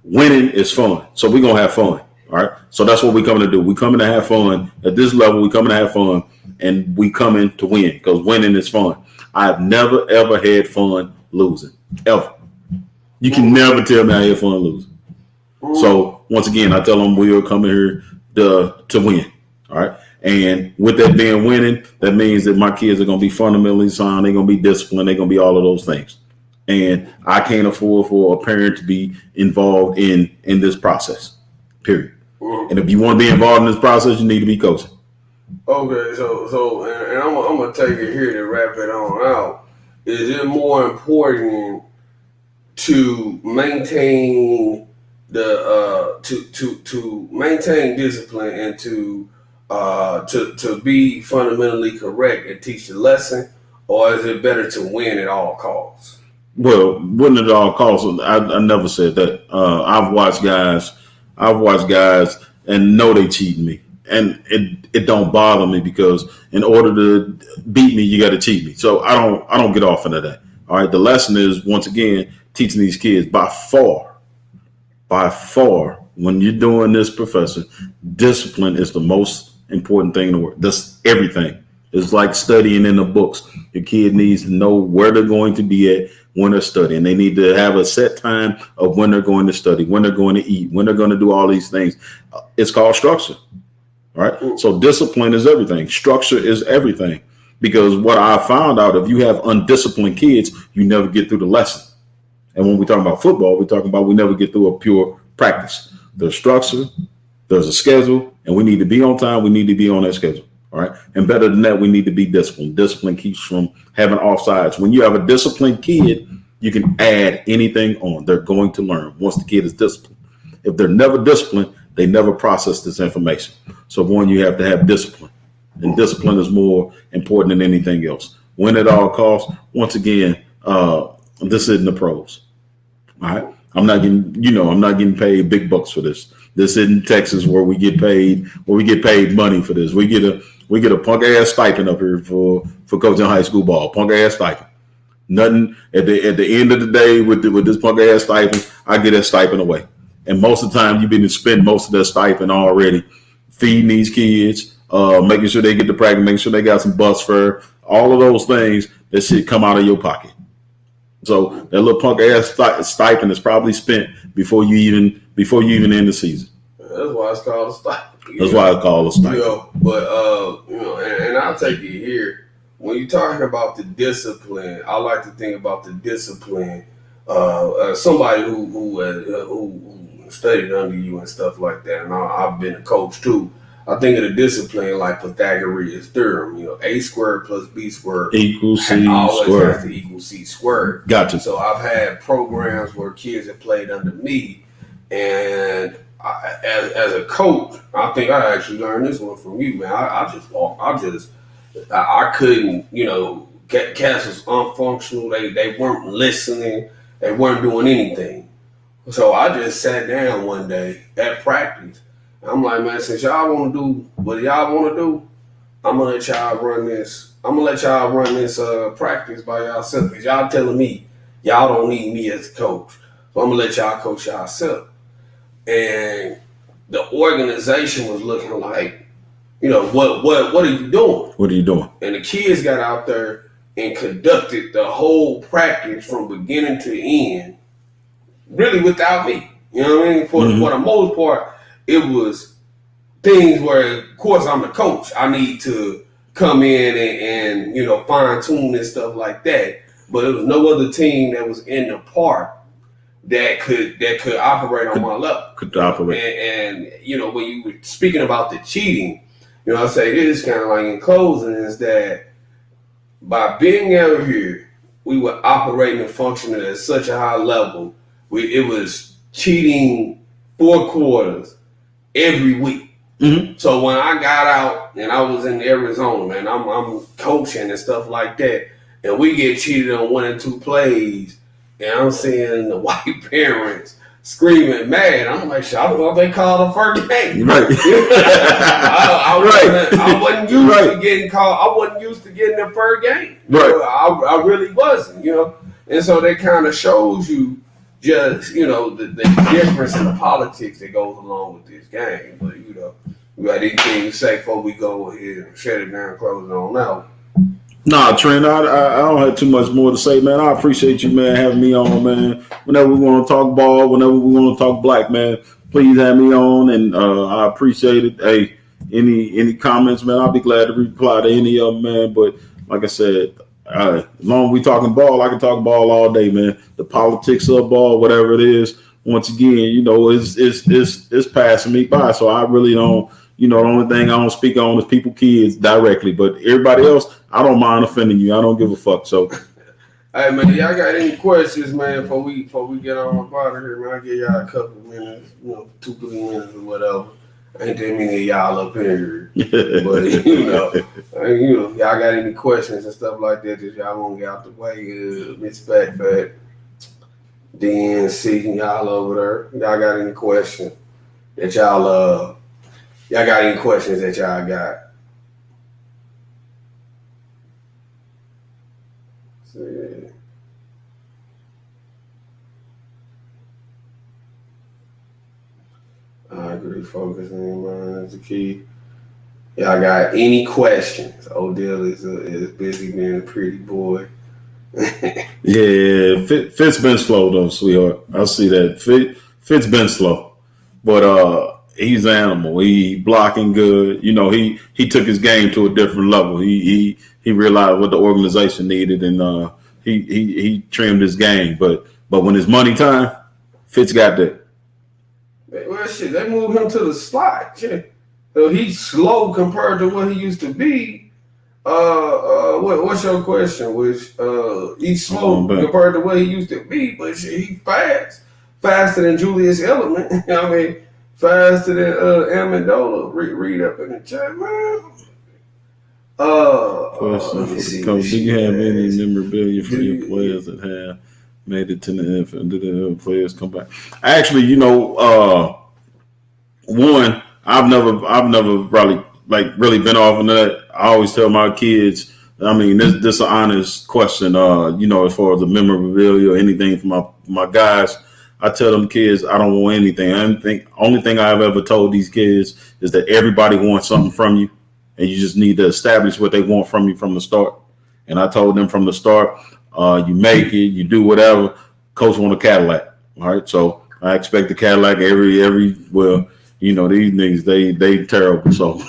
Winning is fun. So we're going to have fun. All right. So that's what we're coming to do. We're coming to have fun. At this level, we're coming to have fun. And we coming to win because winning is fun. I've never, ever had fun losing. Ever. You can never tell me I had fun losing. So once again, I tell them we are coming here to win. All right. And with that being winning, that means that my kids are going to be fundamentally sound. They're going to be disciplined. They're going to be all of those things. And I can't afford for a parent to be involved in this process, period. And if you want to be involved in this process, you need to be coaching. Okay, so I'm gonna take it here to wrap it on out. Is it more important to maintain to maintain discipline and to be fundamentally correct and teach the lesson, or is it better to win at all costs? Well, win at all costs. I never said that. I've watched guys and know they cheating me, and it don't bother me because in order to beat me, you got to cheat me. So I don't get off into that. All right. The lesson is, once again, teaching these kids by far, when you're doing this, professor, discipline is the most important thing in the world. That's everything. It's like studying in the books. Your kid needs to know where they're going to be at when they're studying. They need to have a set time of when they're going to study, when they're going to eat, when they're going to do all these things. It's called structure. All right. So discipline is everything. Structure is everything. Because what I found out, if you have undisciplined kids, you never get through the lesson. And when we talk about football, we're talking about we never get through a pure practice. There's structure, there's a schedule, and we need to be on time. We need to be on that schedule. All right. And better than that, we need to be disciplined. Discipline keeps from having offsides. When you have a disciplined kid, you can add anything on. They're going to learn once the kid is disciplined. If they're never disciplined, they never process this information. So one, you have to have discipline. And discipline is more important than anything else. Win at all costs. Once again, this isn't the pros. All right. I'm not getting paid big bucks for this. This isn't Texas where we get paid money for this. We get a punk ass stipend up here for coaching high school ball. Punk ass stipend. Nothing at the end of the day with this punk ass stipend, I get that stipend away. And most of the time you've been to spend most of that stipend already feeding these kids, making sure they get to practice, making sure they got some bus fare, all of those things that shit come out of your pocket. So that little punk ass stipend is probably spent before you even end the season. That's why it's called a stipend. That's why it's called a stipend. But and I'll take it here. When you're talking about the discipline, I like to think about the discipline. Somebody who studied under you and stuff like that, and I've been a coach too. I think of the discipline like Pythagorean theorem. A squared plus B squared equals C always squared. has to equal C squared. Gotcha. So I've had programs where kids have played under me, and as a coach, I think I actually learned this one from you, man. I couldn't, cats was unfunctional. They weren't listening. They weren't doing anything. So I just sat down one day at practice. I'm like, man, since y'all want to do what y'all want to do, I'm gonna let y'all run this. I'm gonna let y'all run this practice by yourself because y'all telling me y'all don't need me as a coach. So I'm gonna let y'all coach yourself. And the organization was looking like, what are you doing? What are you doing? And the kids got out there and conducted the whole practice from beginning to end, really without me. You know what I mean? For the most part, it was things where, of course, I'm the coach. I need to come in and fine tune and stuff like that. But there was no other team that was in the park that could operate on my level. Could operate. And when you were speaking about the cheating, I say this kind of like in closing is that by being out here, we were operating and functioning at such a high level. It was cheating 4 quarters every week. Mm-hmm. So when I got out and I was in Arizona, man, I'm coaching and stuff like that, and we get cheated on 1 and 2 plays, and I'm seeing the white parents screaming mad. I'm like, shit, I thought they called the first game. Right. I wasn't used to getting called. I wasn't used to getting the first game. Right. I really wasn't, And so that kind of shows you just, the difference in the politics that goes along with this game. But, we got anything to say before we go ahead and shut it down, close it on out. Nah, Trent, I don't have too much more to say, man. I appreciate you, man, having me on, man. Whenever we want to talk ball, whenever we want to talk black, man, please have me on, and I appreciate it. Hey, any comments, man, I'll be glad to reply to any of them, man. But like I said, as long as we talking ball, I can talk ball all day, man. The politics of ball, whatever it is, once again, it's passing me by. So I really don't. The only thing I don't speak on is people, kids directly, but everybody else, I don't mind offending you. I don't give a fuck. So, hey man, y'all got any questions, man? Before we get on up out of here, man, I'll give y'all a couple minutes, 2-3 minutes or whatever. Ain't that many of y'all up in here, but y'all got any questions and stuff like that y'all want to get out the way? Miss Fat, DNC, y'all over there. Y'all got any questions that y'all got any questions that y'all got? See. I agree. Focusing, man, is the key. Y'all got any questions? Odell is busy being a pretty boy. yeah, Fitz been slow though, sweetheart. I see that. Fitz been slow, but he's an animal. He blocking good. He took his game to a different level. He realized what the organization needed, and he trimmed his game. But when it's money time, Fitz got that. Well, shit, they moved him to the slot. Shit. So he's slow compared to what he used to be. What's your question? Which he's slow compared to what he used to be, but shit, he's faster than Julius Edelman. I mean, faster than Amendola. Read up in the chat, man. Question for the coach: do you have any memorabilia for your players that have made it to the NFL? Do the players come back? Actually, one, I've never really been off on that. I always tell my kids, I mean, this is an honest question. As far as the memorabilia or anything for my guys, I tell them kids, I don't want anything. Only thing I've ever told these kids is that everybody wants something from you, and you just need to establish what they want from you from the start. And I told them from the start, you make it, you do whatever. Coach want a Cadillac, all right? So I expect the Cadillac these niggas, they terrible. So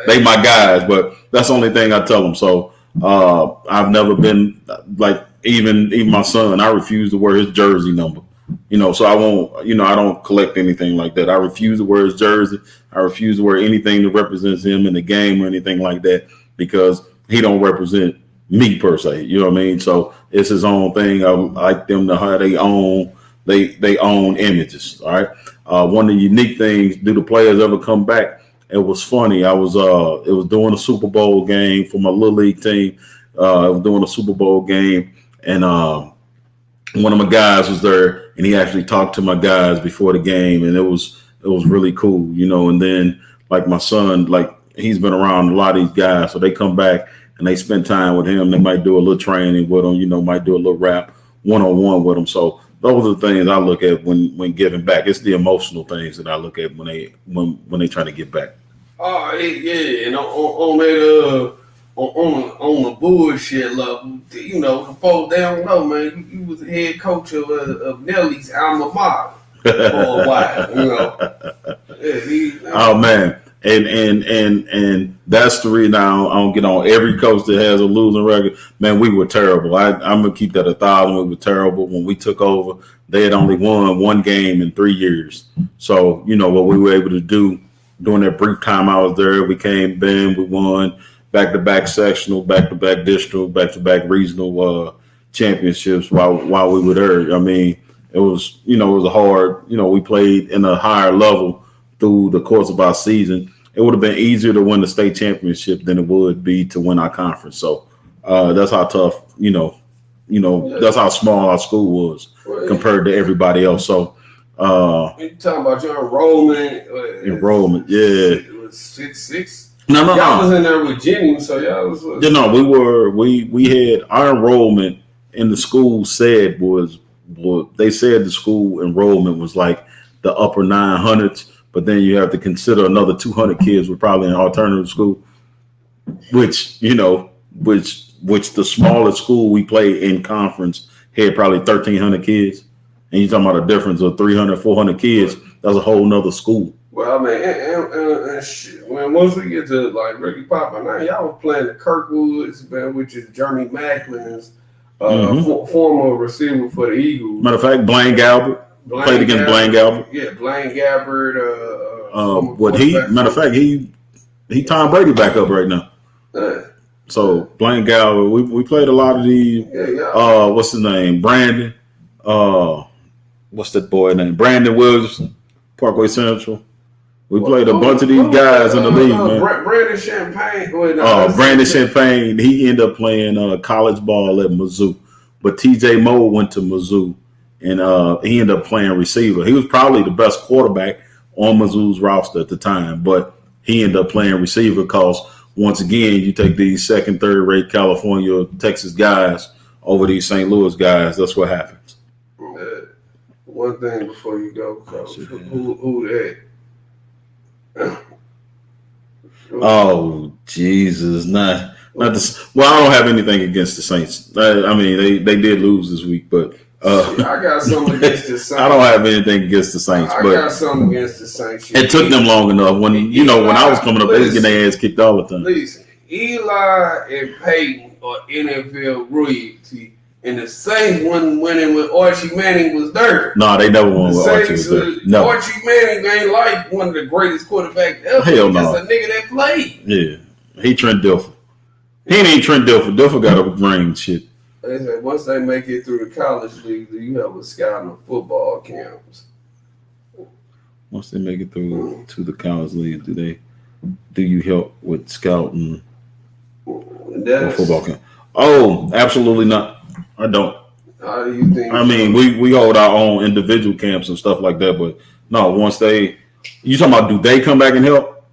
they my guys, but that's the only thing I tell them. So I've never been like, even my son, I refuse to wear his jersey number. So I won't, I don't collect anything like that. I refuse to wear his jersey. I refuse to wear anything that represents him in the game or anything like that, because he don't represent me per se. You know what I mean? So it's his own thing. I like them to have their own images. All right. One of the unique things, do the players ever come back? It was funny. It was doing a Super Bowl game for my little league team. I was doing a Super Bowl game, and one of my guys was there, and he actually talked to my guys before the game, and it was really cool, And then like my son, like he's been around a lot of these guys, so they come back and they spend time with him. They might do a little training with him, might do a little rap one-on-one with him. So those are the things I look at when giving back. It's the emotional things that I look at when they try to give back. Oh yeah, and on that on the bullshit level, the folks they don't know, man. You was the head coach of Nelly's alma mater for a while, Yeah, oh man, and that's the reason I don't get on every coach that has a losing record. Man, we were terrible. I'm gonna keep that 1,000. We were terrible when we took over. They had only won one game in 3 years. So what we were able to do during that brief time I was there, we came, we won back-to-back sectional, back-to-back district, back-to-back regional championships while we were there. I mean, it was a hard. We played in a higher level through the course of our season. It would have been easier to win the state championship than it would be to win our conference. So that's how tough. That's how small our school was compared to everybody else. So. You talking about your enrollment? Enrollment, yeah. It was 6. No. Y'all was in there with Jenny, so y'all was. We had our enrollment in the school said was they said the school enrollment was like the upper 900s, but then you have to consider another 200 kids were probably in alternative school, which the smallest school we played in conference had probably 1,300 kids. And you're talking about a difference of 300, 400 kids. That's a whole nother school. Well, I mean, and shit, when once we get to like Ricky Papa, now y'all was playing the Kirkwoods, man, which is Jeremy Macklin's former receiver for the Eagles. Matter of fact, Blaine Galbert played against Blaine Galbert. Yeah, Blaine Galbert. Matter of fact, he Tom Brady back up right now. So Blaine Galbert, we played a lot of these. Yeah. What's his name? Brandon. What's that boy name? Brandon Williamson, Parkway Central. We played a bunch of these guys in the league, man. Brandon Champagne. Brandon Champagne, he ended up playing college ball at Mizzou. But TJ Moe went to Mizzou, and he ended up playing receiver. He was probably the best quarterback on Mizzou's roster at the time, but he ended up playing receiver because, once again, you take these second, third-rate California, Texas guys over these St. Louis guys, that's what happens. One thing before you go, Coach. Who that? Oh, Jesus. Not this. Well, I don't have anything against the Saints. I mean, they did lose this week, but I got something against the Saints. I don't have anything against the Saints. I got something against the Saints. It took them long enough. When I was coming up, they was getting their ass kicked all the time. Listen, Eli and Peyton are NFL royalty. And the Saints wasn't winning when Archie Manning was there. No, they never won with Archie was there. No. Archie Manning ain't like one of the greatest quarterbacks ever. Hell no. Just a nigga that played. Yeah. He Trent Dilfer. He ain't Trent Dilfer. Dilfer got a ring shit. They said once they make it through the college league, you have a scouting of football camps. Once they make it through to the college league, do you help with scouting or football camp? Oh, absolutely not. I don't. How do you think? I mean, we hold our own individual camps and stuff like that, but no, once you talking about do they come back and help?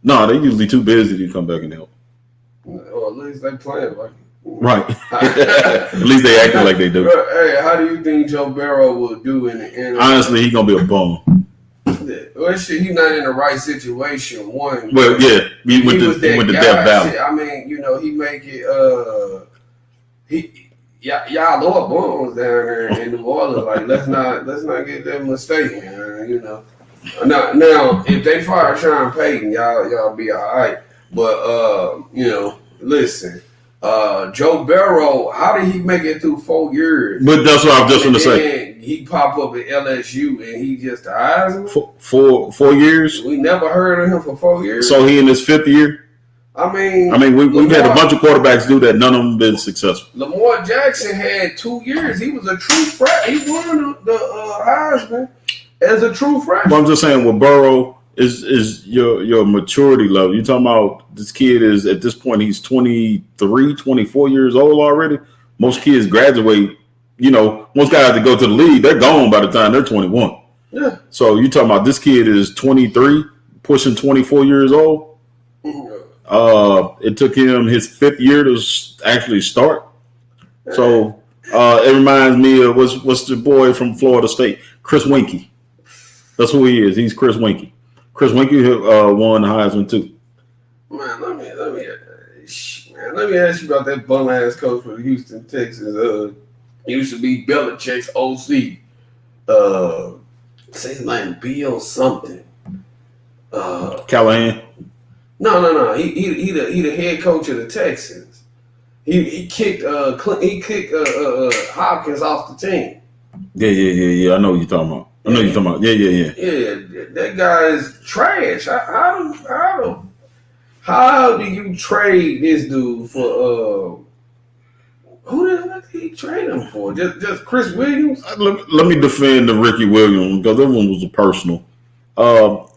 No, they're usually too busy to come back and help. Or at least they playing like it. Right. At least they acting like they do. Hey, how do you think Joe Burrow will do in the NFL? Honestly, he's gonna be a bum. Well, shit, he's not in the right situation. One. Well, yeah, he went to Death Valley. Shit, I mean, he make it. Y'all Lord Bones down there in New Orleans. Like, let's not get that mistaken. Now, if they fire Sean Payton, y'all be all right. But listen, Joe Burrow, how did he make it through 4 years? But that's what I was just going to say. He pop up at LSU and he just the Heisman? 4 years? We never heard of him for 4 years. So he in his 5th year? I mean, we've had a bunch of quarterbacks do that. None of them been successful. Lamar Jackson had 2 years. He was a true freshman. He won the Heisman as a true freshman. But I'm just saying, with Burrow is your maturity level. You talking about this kid is at this point he's 23, 24 years old already. Most kids graduate. Most guys that go to the league, they're gone by the time they're 21. Yeah. So you talking about this kid is 23, pushing 24 years old. It took him his 5th year to actually start. So it reminds me of what's the boy from Florida State, Chris Winkie. That's who he is. He's Chris Winkie. Chris Winkie won the Heisman too. Man, let me ask you about that bum ass coach for the Houston Texans. He used to be Belichick's OC. Say his name Bill something. Callahan. No. He the head coach of the Texans. He kicked Hopkins off the team. Yeah. I know what you're talking about. Yeah. Yeah, that guy is trash. How do you trade this dude for who the heck did he trade him for? Just Chris Williams? Let me defend the Ricky Williams because that one was a personal.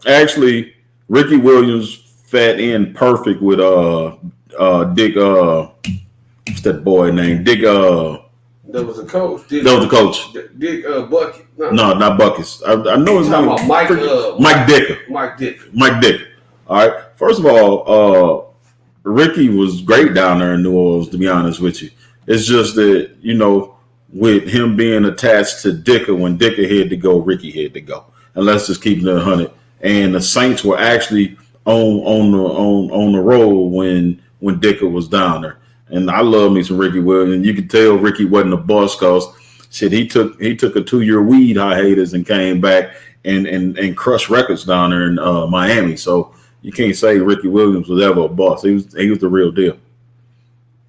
Actually, Ricky Williams fat in perfect with Dick. What's that boy name? Dick. That was a coach. That was the coach. Dick Bucket. No, not Buckets. I know his name. Mike Dicker. Mike Dicker. Mike Dicker. All right. First of all, Ricky was great down there in New Orleans. To be honest with you, it's just that with him being attached to Dicker, when Dicker had to go, Ricky had to go. And let's just keep it 100. And the Saints were actually on the road when Dicker was down there. And I love me some Ricky Williams. You could tell Ricky wasn't a boss because shit, he took a 2-year weed hiatus and came back and crushed records down there in Miami. So you can't say Ricky Williams was ever a boss. He was the real deal.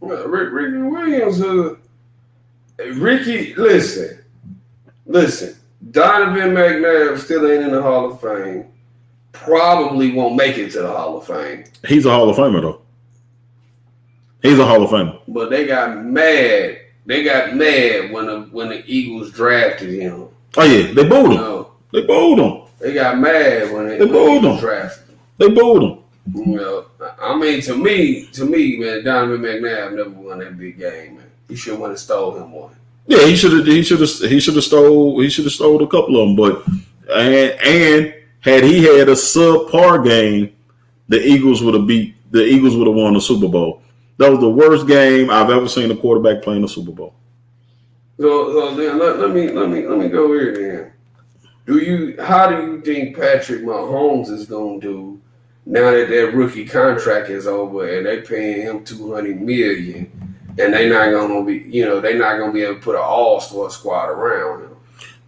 Ricky Williams, listen. Donovan McNabb still ain't in the Hall of Fame. Probably won't make it to the Hall of Fame. He's a Hall of Famer though. He's a Hall of Famer. But they got mad. They got mad when the Eagles drafted him. Oh yeah, they booed him. They booed him. They got mad when they booed him. Drafted him. They booed him. I mean, to me, man, Donovan McNabb never won that big game, man. He should have went and stole him one. Yeah, he should have stole a couple of them, but and had he had a subpar game, the Eagles would have won the Super Bowl. That was the worst game I've ever seen a quarterback play in the Super Bowl. So then let me go here then. How do you think Patrick Mahomes is gonna do now that rookie contract is over and they paying him $200 million and they're not gonna be able to put an all-star squad around him?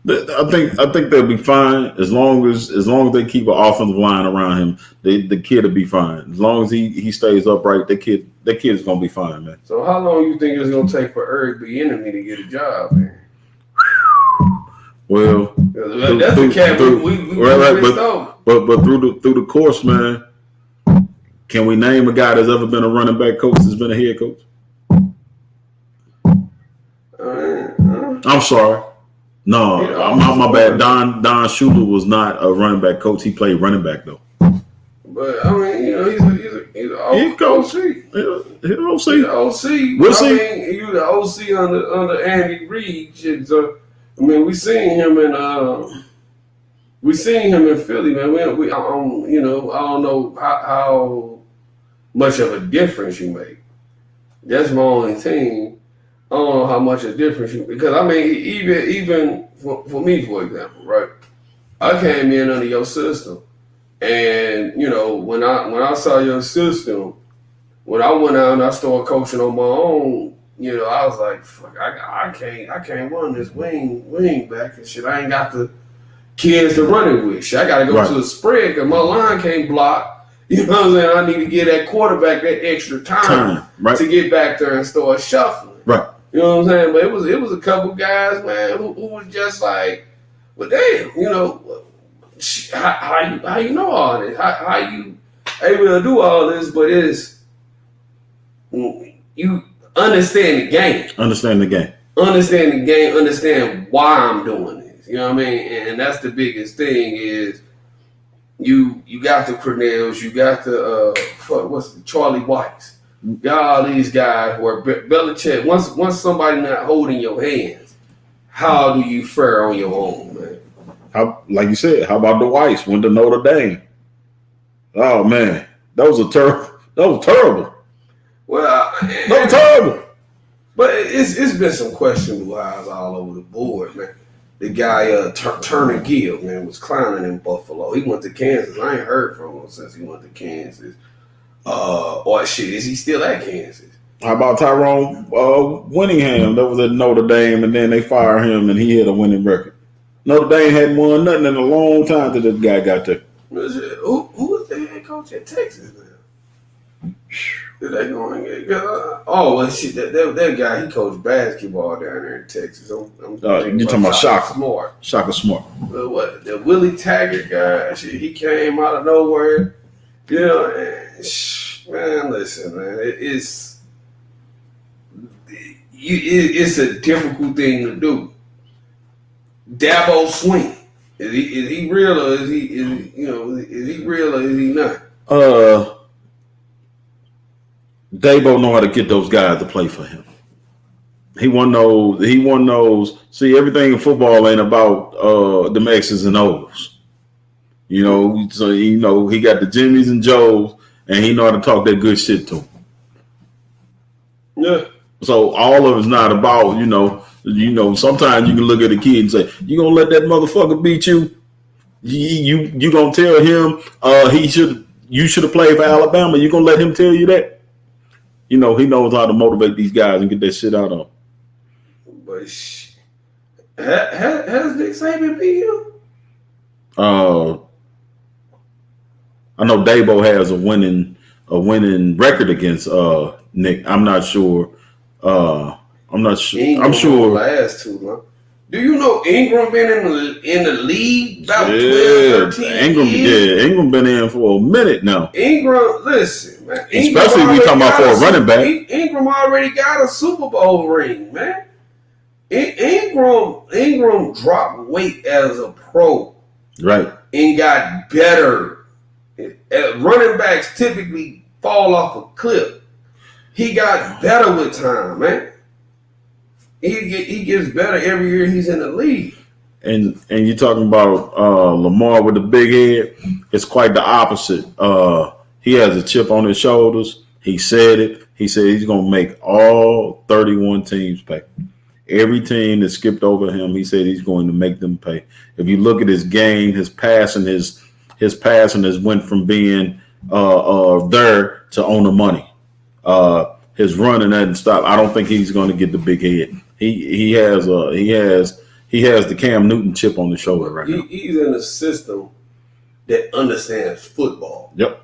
I think they'll be fine as long as they keep an offensive line around him. The kid will be fine as long as he stays upright. The kid is gonna be fine, man. So how long you think it's gonna take for Eric Bieniemy to get a job, man? Well, that's the cap but through the course, man. Can we name a guy that's ever been a running back coach that's been a head coach? I'm sorry. No, my bad. Don Shula was not a running back coach. He played running back though. But I mean, he's an coach. OC. He's an OC. We'll see. I mean, you the OC under Andy Reid. So I mean, we seen him in Philly, man. I don't know how much of a difference you make. That's my only thing. I don't know how much a difference because I mean even for me, for example, right? I came in under your system, and when I saw your system, when I went out and I started coaching on my own, I was like, fuck, I can't run this wing back and shit. I ain't got the kids to run it with. Shit, I got to go to a spread because my line can't block. You know what I'm saying? I need to give that quarterback that extra time to get back there and start shuffling. Right. You know what I'm saying? But it was a couple guys, man, who was just like, well, damn, how you know all this? How you able to do all this? But it's you understand the game. Understand the game. Understand why I'm doing this. You know what I mean? And that's the biggest thing is you got the Cornells, you got the Charlie Whites. Got all these guys who are Belichick. Once somebody not holding your hands, how do you fare on your own, man? How, like you said, how about the Whites went to Notre Dame? Oh man, That was terrible. Well, That was terrible. but it's been some questionable hires all over the board, man. The guy Turner Gill, man, was clowning in Buffalo. He went to Kansas. I ain't heard from him since he went to Kansas. Or shit, is he still at Kansas? How about Tyrone Winningham? That was at Notre Dame, and then they fired him, and he had a winning record. Notre Dame hadn't won nothing in a long time till this guy got there. Who was the head coach at Texas now? Did they go and get? Well, shit, that guy, he coached basketball down there in Texas. I'm You're talking about Shaka Smart. Shaka Smart. What the Willie Taggart guy? Shit, he came out of nowhere. You know, and, man, listen, man, it's a difficult thing to do. Dabo Swing, is he real or is he real or is he not? Dabo know how to get those guys to play for him. He won those. See, everything in football ain't about them X's and O's. You know, so he got the Jimmys and Joes, and he know how to talk that good shit to them. Yeah. So all of it's not about, sometimes you can look at a kid and say, you gonna let that motherfucker beat you? You gonna tell him you should have played for Alabama? You gonna let him tell you that? He knows how to motivate these guys and get that shit out of them. But has Nick Saban beat him? I know Dabo has a winning record against Nick. I'm not sure. I'm not sure. Ingram I'm sure. Last two, man. Do you know Ingram been in the league about 12, 13 years? Ingram been in for a minute now. Ingram, listen, man. Especially if we talking about for a running back. Ingram already got a Super Bowl ring, man. Ingram dropped weight as a pro, right, and got better. Running backs typically fall off a cliff. He got better with time, man. He gets better every year he's in the league. And you're talking about Lamar with the big head. It's quite the opposite. He has a chip on his shoulders. He said it. He said he's going to make all 31 teams pay. Every team that skipped over him, he said he's going to make them pay. If you look at his game, his passing has went from being there to own the money. His running hasn't stopped. I don't think he's going to get the big head. He has the Cam Newton chip on the shoulder right now. He's in a system that understands football. Yep.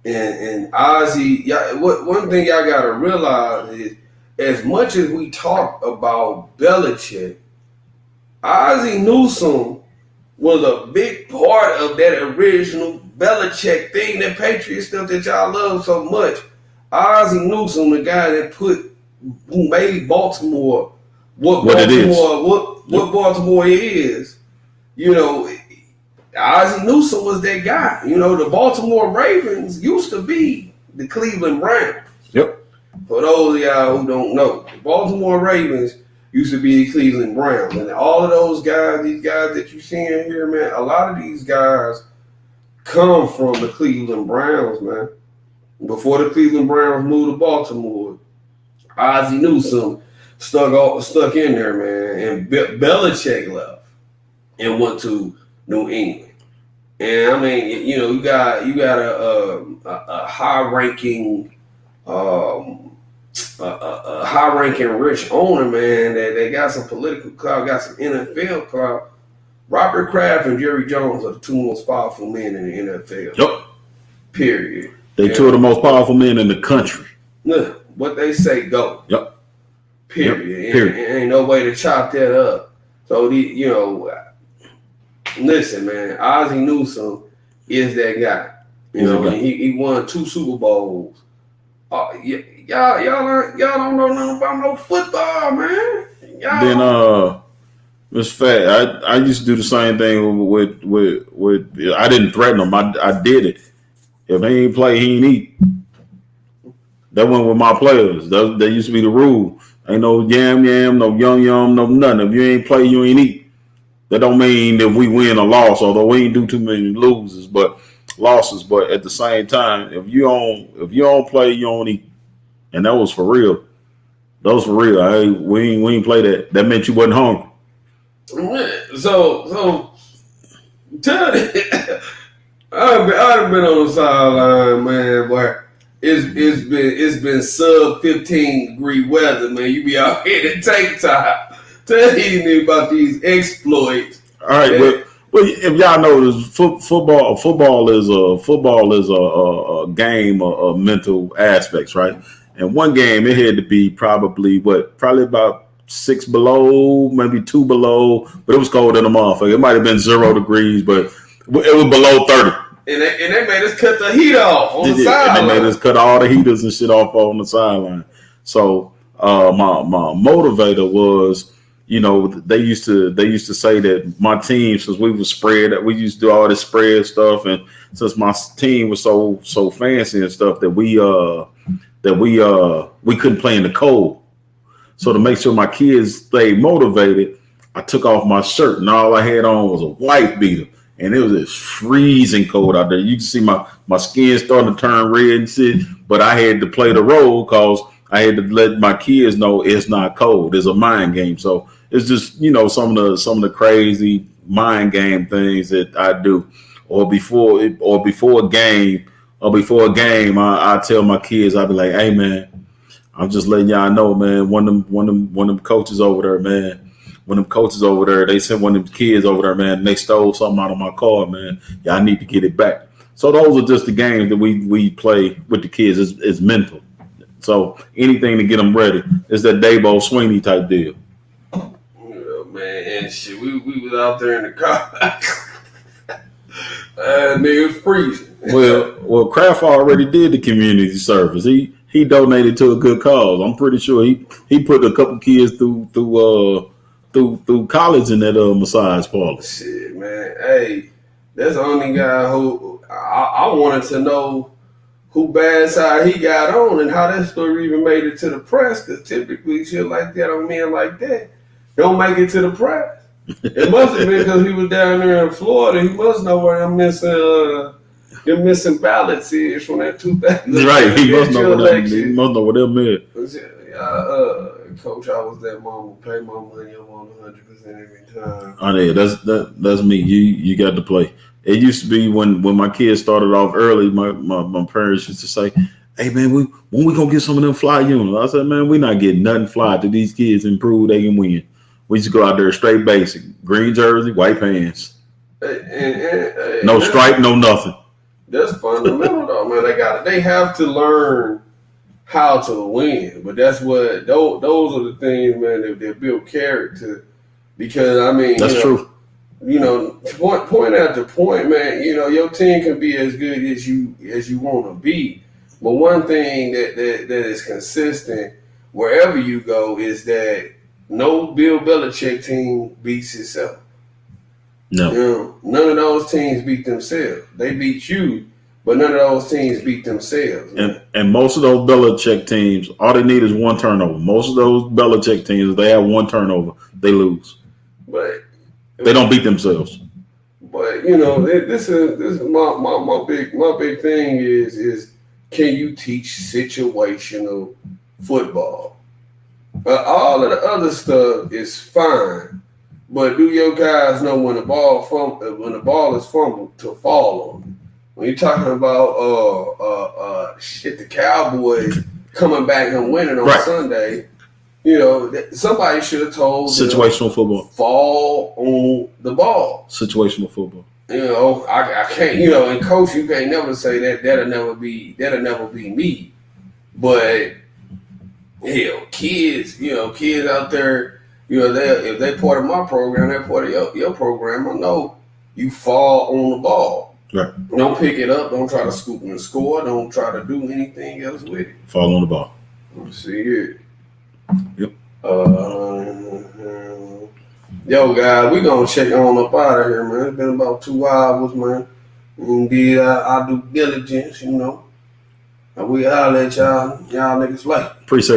And Ozzie, one thing y'all got to realize is, as much as we talk about Belichick, Ozzie Newsome was a big part of that original Belichick thing, that Patriot stuff that y'all love so much. Ozzie Newsome, the guy that who made Baltimore what Baltimore is. Ozzie Newsome was that guy. The Baltimore Ravens used to be the Cleveland Browns. Yep. For those of y'all who don't know, the Baltimore Ravens used to be the Cleveland Browns. And all of those guys, these guys that you're seeing here, man, a lot of these guys come from the Cleveland Browns, man. Before the Cleveland Browns moved to Baltimore, Ozzie Newsome stuck in there, man. And Belichick left and went to New England. And I mean, you got a high-ranking rich owner, man, that got some political clout, got some NFL clout. Robert Kraft and Jerry Jones are the two most powerful men in the NFL. Yep. Period. They two of the most powerful men in the country. Look, what they say go. Yep. Period. Yep. Period. And ain't no way to chop that up. So listen, man, Ozzie Newsome is that guy. He won 2 Super Bowls. Y'all don't know nothing about no football, man. It's fat. I used to do the same thing with I didn't threaten him. I did it. If he ain't play, he ain't eat. That went with my players. That used to be the rule. Ain't no yam, no yum, no nothing. If you ain't play, you ain't eat. That don't mean that we win or loss, although we ain't do too many losers. But losses, but at the same time, if you don't play, you don't eat, and that was for real. That was for real. We ain't play that. That meant you wasn't hungry. So tell it. I've been on the sideline, man, but it's been sub 15-degree weather, man. You be out here in tank top. Tell me about these exploits. All right, well, if y'all know this, football is a game of mental aspects, right? And one game it had to be probably about 6 below, maybe 2 below, but it was cold in the motherfucker. It might have been 0 degrees, but it was below 30. And they made us cut the heat off on the sideline. And they made us cut all the heaters and shit off on the sideline. So my motivator was, they used to say that my team, since we was spread, we used to do all this spread stuff, and since my team was so fancy and stuff that we couldn't play in the cold. So to make sure my kids stayed motivated, I took off my shirt and all I had on was a white beater. And it was just freezing cold out there. You can see my skin starting to turn red and shit. But I had to play the role because I had to let my kids know it's not cold. It's a mind game. So it's just, some of the crazy mind game things that I do. Or before a game, I tell my kids, I be like, hey man, I'm just letting y'all know, man, one of them coaches over there, man. One of them coaches over there, they sent one of them kids over there, man, and they stole something out of my car, man. Yeah, I need to get it back. So those are just the games that we play with the kids. It's mental. So anything to get them ready. It's that Dabo Sweeney type deal. Yeah, man, and shit, we was out there in the car. Nigga, was freezing. Well, Kraft already did the community service. He donated to a good cause. I'm pretty sure he put a couple kids through college in that massage parlor. Shit, man. Hey, that's the only guy who I wanted to know who bad side he got on and how that story even made it to the press. Because typically shit like that on men like that don't make it to the press. It must have been because he was down there in Florida. He must know where them missing ballots is from that 2000. Right, he must know what them is. Coach, I was that mama. Pay my money. I'm on 100% every time. Oh yeah, that's me. You got to play. It used to be when my kids started off early. My parents used to say, "Hey man, when we gonna get some of them fly units?" I said, "Man, we not getting nothing fly to these kids and prove they can win. We just go out there straight basic, green jersey, white pants, no stripe, no nothing." That's fundamental though, man. They have to learn how to win, but that's what those are the things, man, that build character. Because I mean, that's true. Point after point, man. Your team can be as good as you want to be, but one thing that is consistent wherever you go is that no Bill Belichick team beats itself. No, none of those teams beat themselves. They beat you. But none of those teams beat themselves. And most of those Belichick teams, all they need is one turnover. Most of those Belichick teams, if they have one turnover, they lose. But they don't beat themselves. But this is my big thing is can you teach situational football? All of the other stuff is fine, but do your guys know when the ball is fumbled to fall on them? When you're talking about the Cowboys coming back and winning on Sunday, somebody should have told situational football. Fall on the ball. Situational football. I can't. And coach, you can't never say that. That'll never be me. But hell, kids out there, if they're part of my program, they're part of your program. I know you fall on the ball. Right. Don't pick it up. Don't try to scoop and score. Don't try to do anything else with it. Fall on the ball. Let's see here. Yep. Yo, guys, we gonna check on up out of here, man. It's been about 2 hours, man. Indeed, I do diligence, We holler at y'all niggas later. Appreciate